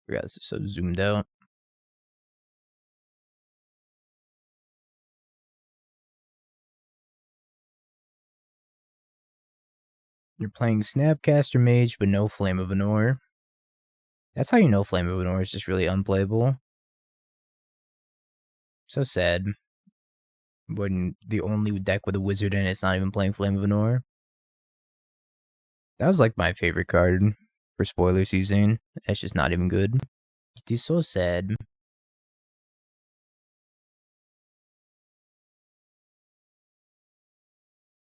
Forgot this is so zoomed out. You're playing Snapcaster Mage, but no Flame of Anor. That's how you know Flame of Anor is just really unplayable. So sad. When the only deck with a wizard in it's not even playing Flame of Anor. That was like my favorite card for spoiler season. That's just not even good. It is so sad.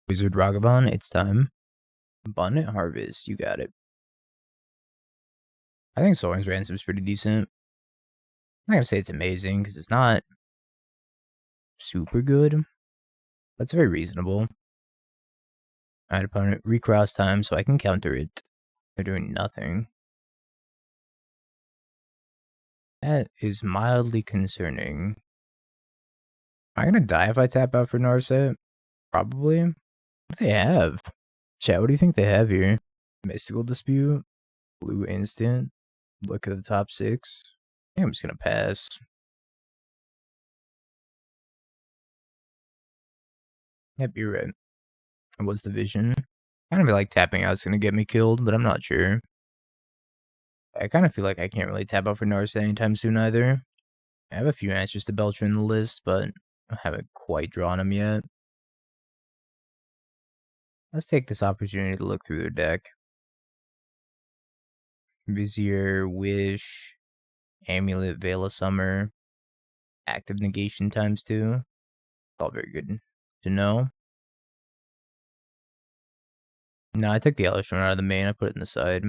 Wizard Ragavan, it's time. Abundant Harvest, you got it. I think Soren's Ransom is pretty decent. I'm not gonna say it's amazing, because it's not super good, but it's very reasonable. Alright, opponent, recross time so I can counter it. They're doing nothing. That is mildly concerning. Am I gonna die if I tap out for Narset? Probably. What do they have? Chat, what do you think they have here? Mystical Dispute? Blue Instant? Look at the top 6. I think I'm just gonna pass. Yep, you're right. What's the vision? I kind of feel like tapping out is gonna get me killed, but I'm not sure. I kind of feel like I can't really tap out for Narset anytime soon either. I have a few answers to Belcher in the list, but I haven't quite drawn them yet. Let's take this opportunity to look through their deck. Vizier, Wish, Amulet, Veil of Summer, Active Negation ×2. It's all very good to know. No, I took the Elishnorn out of the main. I put it in the side.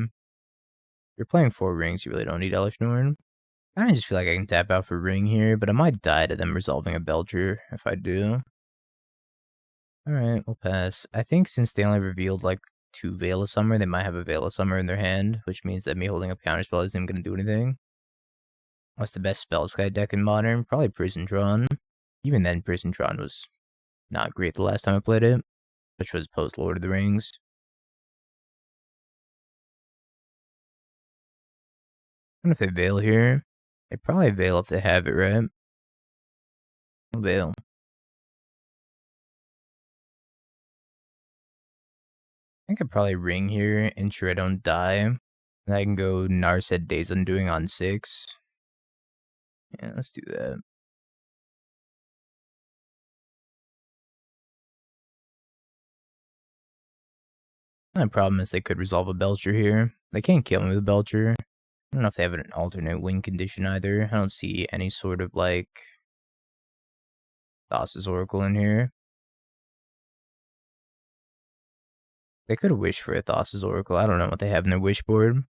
You're playing 4 rings. You really don't need Elishnorn. I just feel like I can tap out for ring here, but I might die to them resolving a Belcher if I do. Alright, we'll pass. I think since they only revealed like 2 Veil of Summer, they might have a Veil of Summer in their hand, which means that me holding up Counterspell isn't going to do anything. What's the best Spellskite deck in Modern? Probably Prison Tron. Even then, Prison Tron was not great the last time I played it, which was post Lord of the Rings. I don't know if they Veil here. They probably Veil if they have it, right? No Veil. I could probably ring here, ensure I don't die. And I can go Narset Days Undoing on 6. Yeah, let's do that. My problem is they could resolve a Belcher here. They can't kill me with a Belcher. I don't know if they have an alternate win condition either. I don't see any sort of like Thassa's Oracle in here. They could have wished for a Thassa's Oracle. I don't know what they have in their wish board.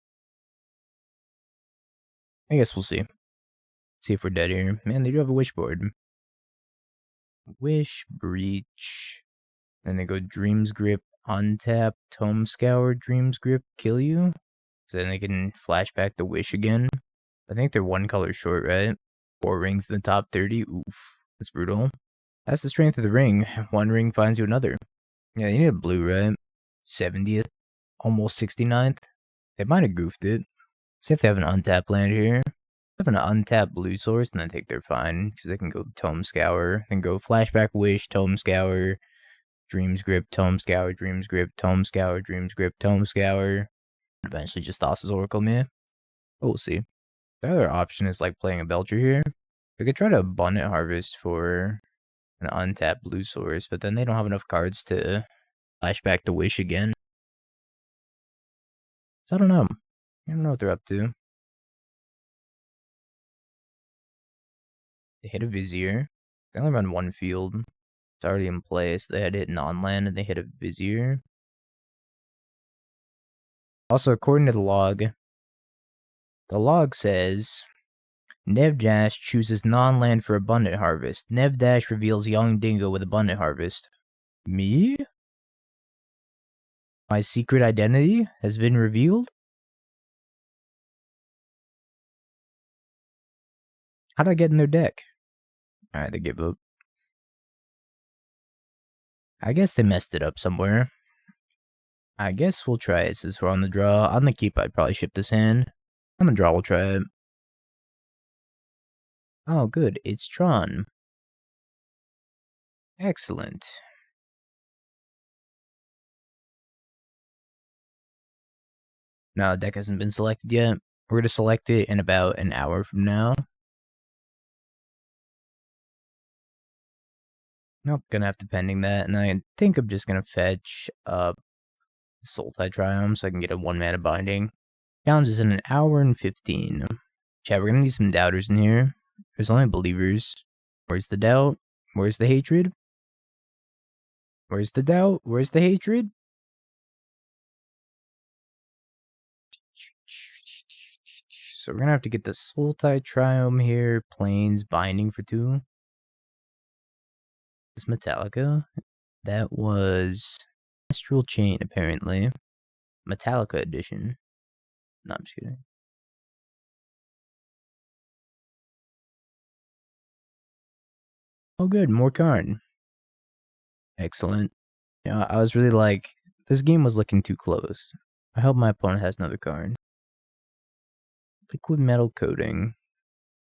I guess we'll see. See if we're dead here. Man, they do have a wish board. Wish, Breach. Then they go Dream's Grip, untap, Tome Scour, Dream's Grip, kill you. So then they can flashback the wish again. I think they're 1 color short, right? 4 rings in the top 30. Oof, that's brutal. That's the strength of the ring. 1 ring finds you another. Yeah, you need a blue, right? 70th, almost 69th. They might have goofed it. See if they have an untapped land here. Have an untapped blue source, and then take their fine, because they can go Tome Scour, then go Flashback Wish, Tome Scour, Dream's Grip, Tome Scour, Dream's Grip, Tome Scour, Dream's Grip, Tome Scour. Eventually just Thassa's Oracle me. But we'll see. The other option is like playing a Belcher here. They could try to Abundant Harvest for an untapped blue source, but then they don't have enough cards to flashback the Wish again. So I don't know. I don't know what they're up to. They hit a Vizier. They only run 1 field. It's already in place. They had to hit non-land and they hit a Vizier. Also, according to the log says Nev Dash chooses non-land for Abundant Harvest. Nev Dash reveals Young Dingo with Abundant Harvest. Me? My secret identity has been revealed? How'd I get in their deck? Alright, they give up. I guess they messed it up somewhere. I guess we'll try it since we're on the draw. On the keep, I'd probably ship this hand. On the draw, we'll try it. Oh, good. It's Tron. Excellent. Now, the deck hasn't been selected yet. We're going to select it in about an hour from now. Nope, gonna have to pending that, and I think I'm just gonna fetch Sultai Triome so I can get a 1-mana binding. Challenge is in an hour and 15. Chat, we're gonna need some doubters in here. There's only believers. Where's the doubt? Where's the hatred? Where's the doubt? Where's the hatred? So we're gonna have to get the Sultai Triome here. Plains binding for 2. This Metallica. That was Astral Chain, apparently. Metallica edition. No, I'm just kidding. Oh, good. More Karn. Excellent. You know, I was really like, this game was looking too close. I hope my opponent has another card. Liquid Metal Coating.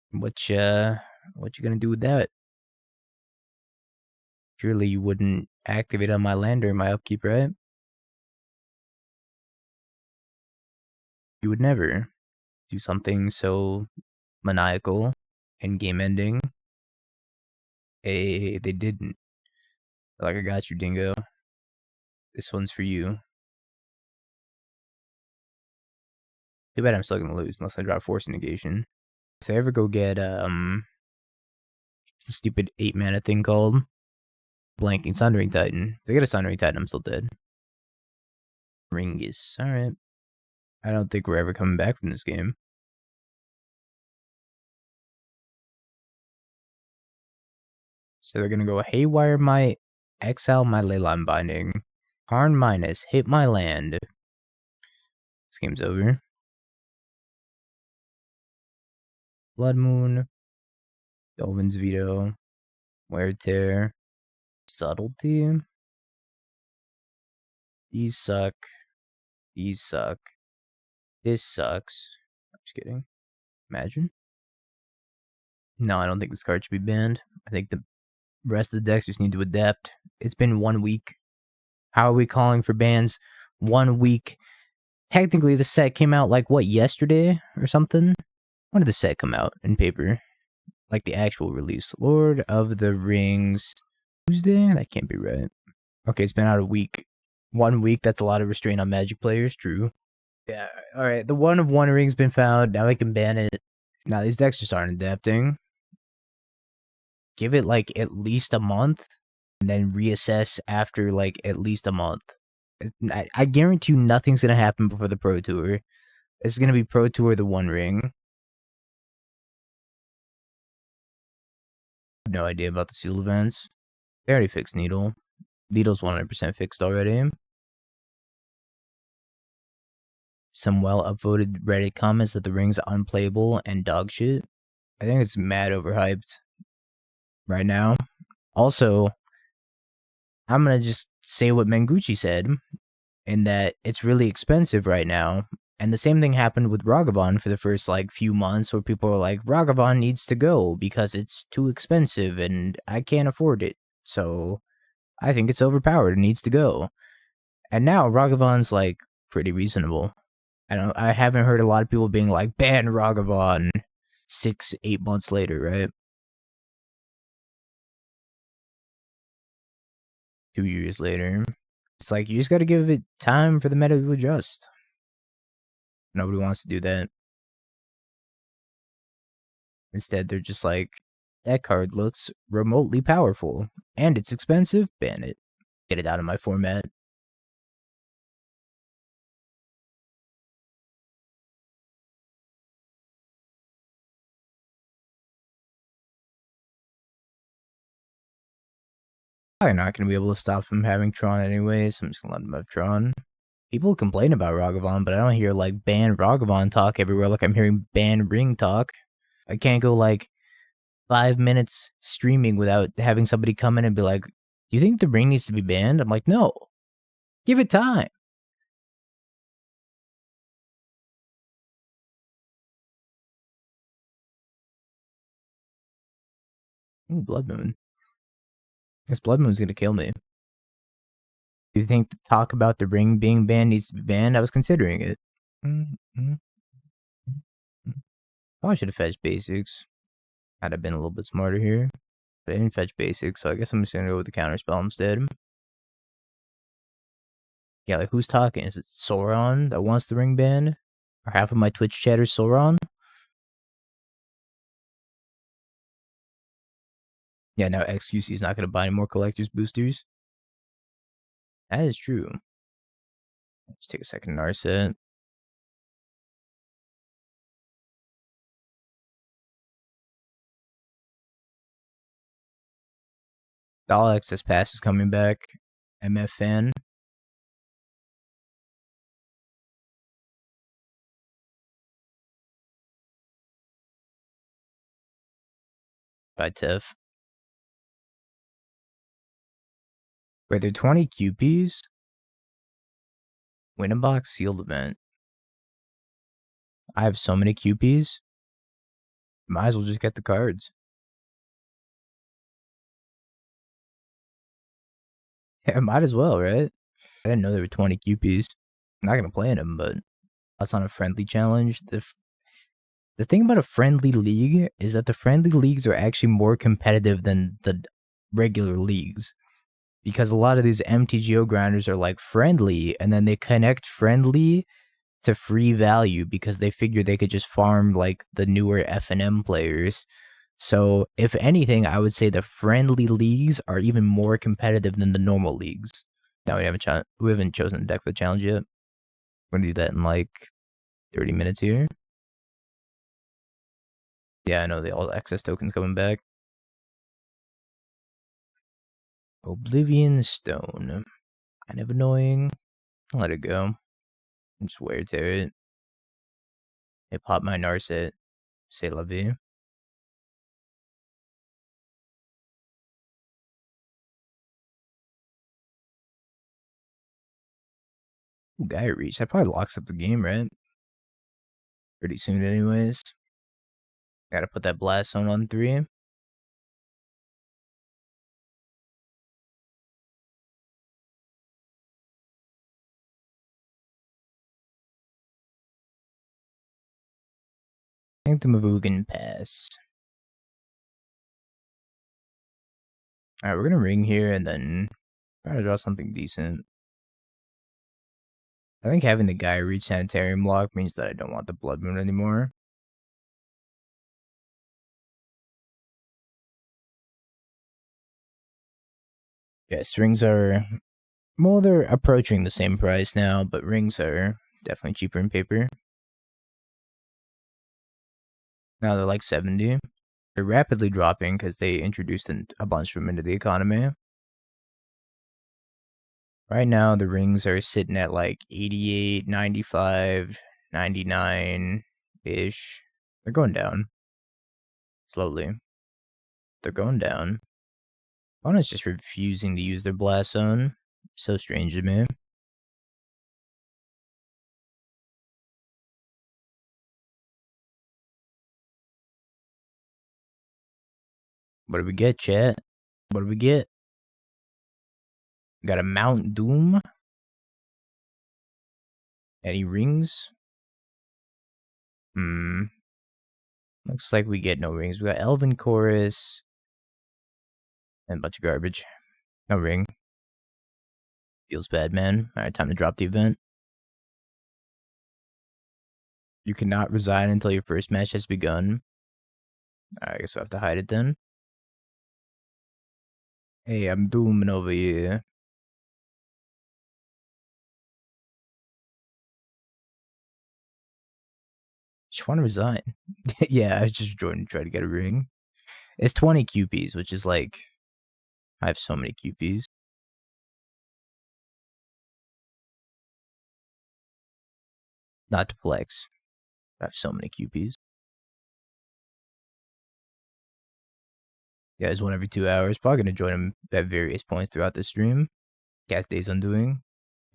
What you gonna do with that? Surely you wouldn't activate on my land during my upkeep, right? You would never do something so maniacal and game ending. Hey, they didn't. Like, I got you, Dingo. This one's for you. Too bad I'm still gonna lose unless I drop Force of Negation. If I ever go get what's the stupid 8-mana thing called? Blanking. Sundering Titan. If I get a Sundering Titan, I'm still dead. Ringus. Alright. I don't think we're ever coming back from this game. So they're gonna go Haywire my exile my Leyline Binding. Tarn minus. Hit my land. This game's over. Blood Moon. Dovin's Veto. Wear Tear. Subtlety. These suck. These suck. This sucks. I'm just kidding. Imagine. No, I don't think this card should be banned. I think the rest of the decks just need to adapt. It's been 1 week. How are we calling for bans? 1 week. Technically, the set came out like, what, yesterday or something? When did the set come out in paper? Like the actual release. Lord of the Rings. Tuesday? That can't be right. Okay, it's been out a week. 1 week, that's a lot of restraint on Magic players, true. Yeah, alright, the one of One Ring's been found. Now we can ban it. Now, these decks just aren't adapting. Give it, like, at least a month, and then reassess after, like, at least a month. I guarantee you nothing's gonna happen before the Pro Tour. This is gonna be Pro Tour the One Ring. No idea about the seal events. They already fixed Needle. Needle's 100% fixed already. Some well-upvoted Reddit comments that the ring's unplayable and dog shit. I think it's mad overhyped right now. Also, I'm gonna just say what Mengucci said, in that it's really expensive right now. And the same thing happened with Ragavan for the first, like, few months, where people were like, Ragavan needs to go because it's too expensive and I can't afford it. So I think it's overpowered and needs to go. And now Ragavan's, like, pretty reasonable. I haven't heard a lot of people being like, ban Ragavan 6-8 months later, right? 2 years later. It's like, you just gotta give it time for the meta to adjust. Nobody wants to do that. Instead, they're just like, that card looks remotely powerful, and it's expensive, ban it. Get it out of my format. Probably not going to be able to stop him having Tron anyway, so I'm just going to let him have Tron. People complain about Ragavan, but I don't hear, like, ban Ragavan talk everywhere like I'm hearing ban Ring talk. I can't go, like, 5 minutes streaming without having somebody come in and be like, do you think the Ring needs to be banned? I'm like, no. Give it time. Ooh, Blood Moon. This Blood Moon's going to kill me. Do you think the talk about the Ring being banned needs to be banned? I was considering it. Probably should have fetched basics. Had I been a little bit smarter here. But I didn't fetch basics, so I guess I'm just gonna go with the counterspell instead. Yeah, like who's talking? Is it Sauron that wants the ring banned? Or half of my Twitch chat is Sauron? Yeah, now XQC is not gonna buy any more collector's boosters. That is true. Let's take a second Narset. The All Access Pass is coming back. MF fan. By Tef. Wait, they're 20 QPs? Win a box sealed event. I have so many QPs. Might as well just get the cards. Yeah, might as well, right? I didn't know there were 20 QPs. I'm not gonna play in them, but that's on a friendly challenge. The thing about a friendly league is that the friendly leagues are actually more competitive than the regular leagues. Because a lot of these MTGO grinders are like friendly, and then they connect friendly to free value because they figure they could just farm like the newer FNM players. So if anything, I would say the friendly leagues are even more competitive than the normal leagues. Now we haven't chosen a deck for the challenge yet. We're gonna do that in like 30 minutes here. Yeah, I know the all access token's coming back. Oblivion Stone. Kind of annoying. I'll let it go. Just wear tear it. It popped my Narset. Say la vie. Ooh, Geier Reach. That probably locks up the game, right? Pretty soon anyways. Gotta put that Blast Zone on 3. I think the move can pass. Alright, we're gonna ring here and then try to draw something decent. I think having the Geier Reach Sanitarium lock means that I don't want the Blood Moon anymore. Yes, rings are... Well, they're approaching the same price now, but rings are definitely cheaper in paper. Now they're like 70. They're rapidly dropping because they introduced a bunch of them into the economy. Right now, the rings are sitting at like 88, 95, 99-ish. They're going down. Slowly. They're going down. Opponent's just refusing to use their Blast Zone. So strange to me. What do we get, chat? What do we get? We got a Mount Doom. Any rings? Looks like we get no rings. We got Elven Chorus. And a bunch of garbage. No ring. Feels bad, man. Alright, time to drop the event. You cannot resign until your first match has begun. Alright, I guess we'll have to hide it then. Hey, I'm dooming over here. Just want to resign. Yeah, I was just trying to get a ring. It's 20 QPs, which is like I have so many QPs. Not to flex. I have so many QPs. Guys, one every 2 hours. Probably gonna join him at various points throughout the stream. Cast Days Undoing.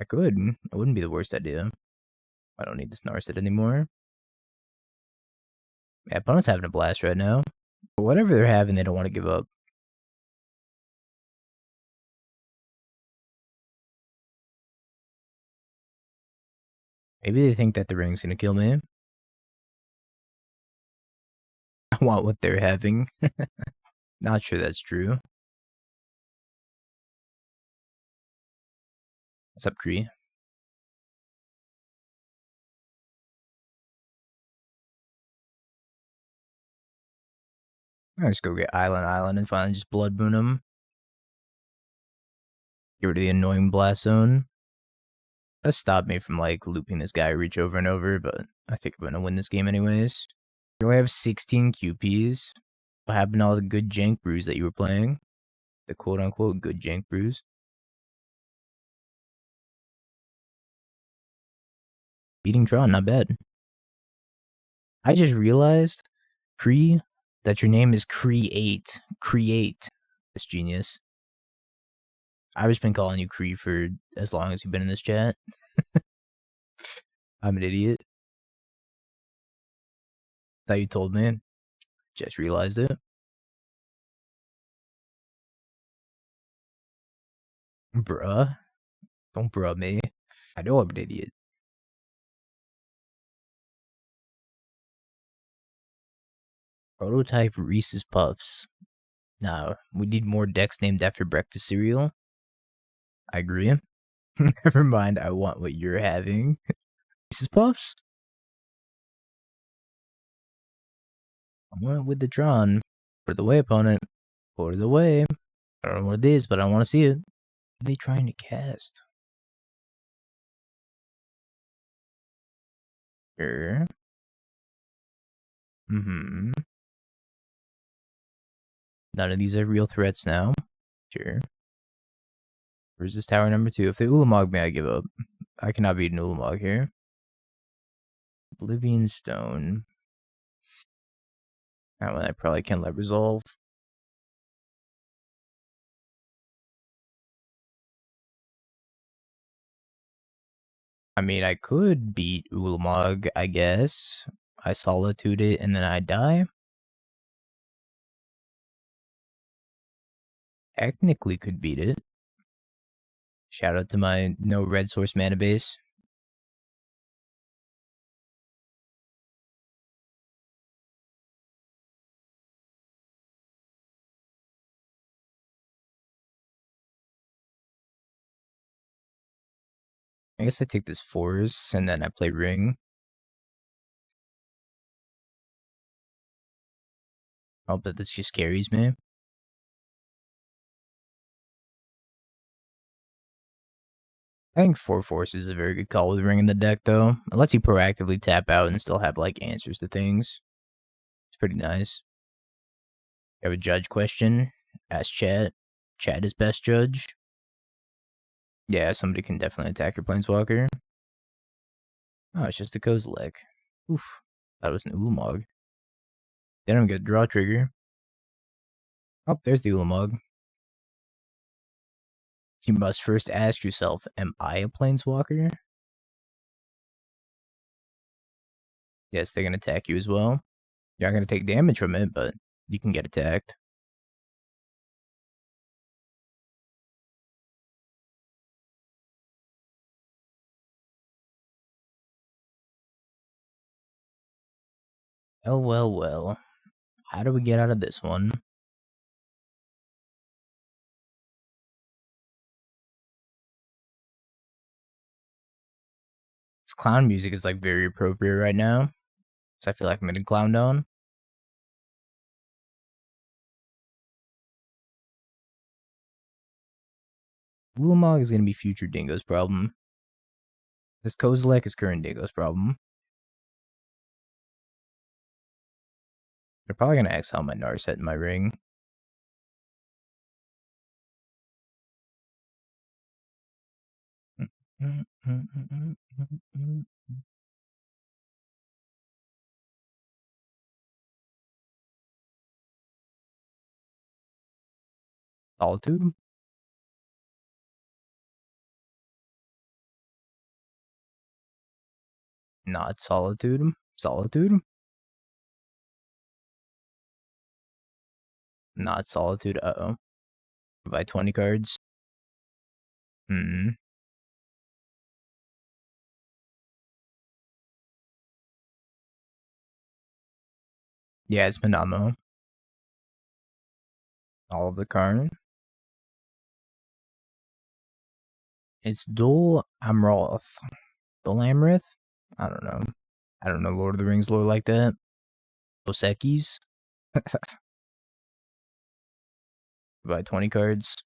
I could. It wouldn't be the worst idea. I don't need this Narset anymore. Yeah, opponent's having a blast right now. But whatever they're having, they don't want to give up. Maybe they think that the ring's gonna kill me. I want what they're having. Not sure that's true. What's up, Kree? Let's go get Island and finally just Blood Moon him. Get rid of the annoying Blast Zone. That stopped me from like looping this guy reach over and over, but I think I'm gonna win this game anyways. You only have 16 QPs. What happened to all the good jank brews that you were playing? The quote unquote good jank brews. Beating Tron, not bad. I just realized, Kree, that your name is Create. Create. That's genius. I've just been calling you Kree for as long as you've been in this chat. I'm an idiot. Thought you told me. Just realized it. Bruh. Don't bruh me. I know I'm an idiot. Prototype Reese's Puffs. Nah, we need more decks named after breakfast cereal. I agree. Never mind, I want what you're having. Reese's Puffs? I went with the Tron. Put it away, opponent. Put it away. I don't know what it is, but I want to see it. What are they trying to cast? Sure. Mm-hmm. None of these are real threats now. Sure. Where's this tower number 2? If they Ulamog me, I give up. I cannot beat an Ulamog here. Oblivion Stone. That one I probably can let resolve. I mean, I could beat Ulamog, I guess. I Solitude it and then I die. Technically could beat it. Shout out to my no red source mana base. I guess I take this Force and then I play Ring. Hope that this just carries me. I think 4 Force is a very good call with Ring in the deck, though. It lets you proactively tap out and still have, like, answers to things. It's pretty nice. You have a judge question? Ask chat. Chat is best judge. Yeah, somebody can definitely attack your Planeswalker. Oh, it's just a Kozilek. Oof. That was an Ulamog. They don't get a draw trigger. Oh, there's the Ulamog. You must first ask yourself, am I a Planeswalker? Yes, they can attack you as well. You're not going to take damage from it, but you can get attacked. Oh, well, well. How do we get out of this one? This clown music is, like, very appropriate right now. So I feel like I'm getting clowned on. Ulamog is going to be future Dingo's problem. This Kozilek is current Dingo's problem. They're probably going to exile my Narset in my ring. Solitude? Not Solitude. Solitude? Not Solitude. Uh-oh. Buy 20 cards. Hmm. Yeah, it's Minamo. All of the card. It's Dual Amroth. Dual Amrith? I don't know. I don't know Lord of the Rings lore like that. Osekis? Buy 20 cards.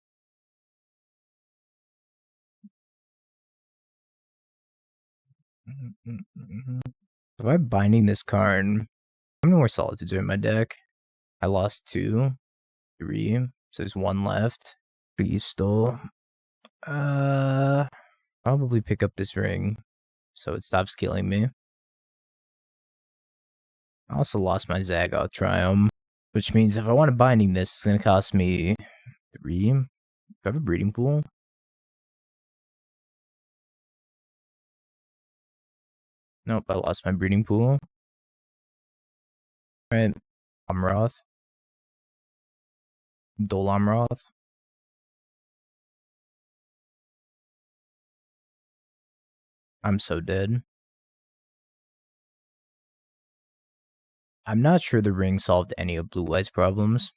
If I'm binding this card, how many more Solitudes are in my deck? I lost 2, 3, so there's 1 left. Please stole. Probably pick up this ring, so it stops killing me. I also lost my Zagoth Triome, which means if I want a binding this, it's gonna cost me 3. Do I have a breeding pool? Nope, I lost my breeding pool. Alright, Amroth. Dol Amroth. I'm so dead. I'm not sure the ring solved any of Blue White's problems.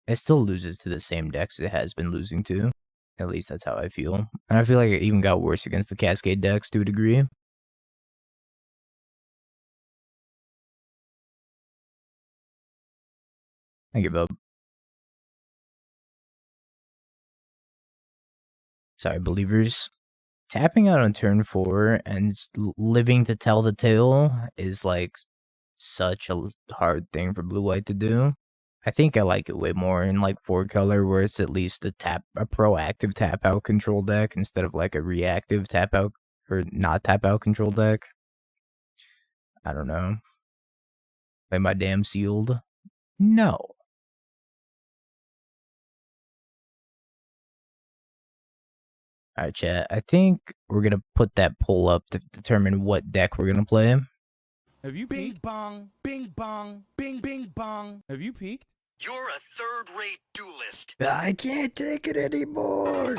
It still loses to the same decks it has been losing to. At least that's how I feel. And I feel like it even got worse against the Cascade decks to a degree. I give up. Sorry, believers. Tapping out on turn 4 and living to tell the tale is like such a hard thing for Blue White to do. I think I like it way more in like 4 color, where it's at least a proactive tap out control deck instead of like a reactive tap out or not tap out control deck. I don't know. Am I damn sealed? No. Alright, chat. I think we're gonna put that poll up to determine what deck we're gonna play. Have you Bing peeked? bong, bing bong, bing bing bong. Have you peeked? You're a third-rate duelist. I can't take it anymore.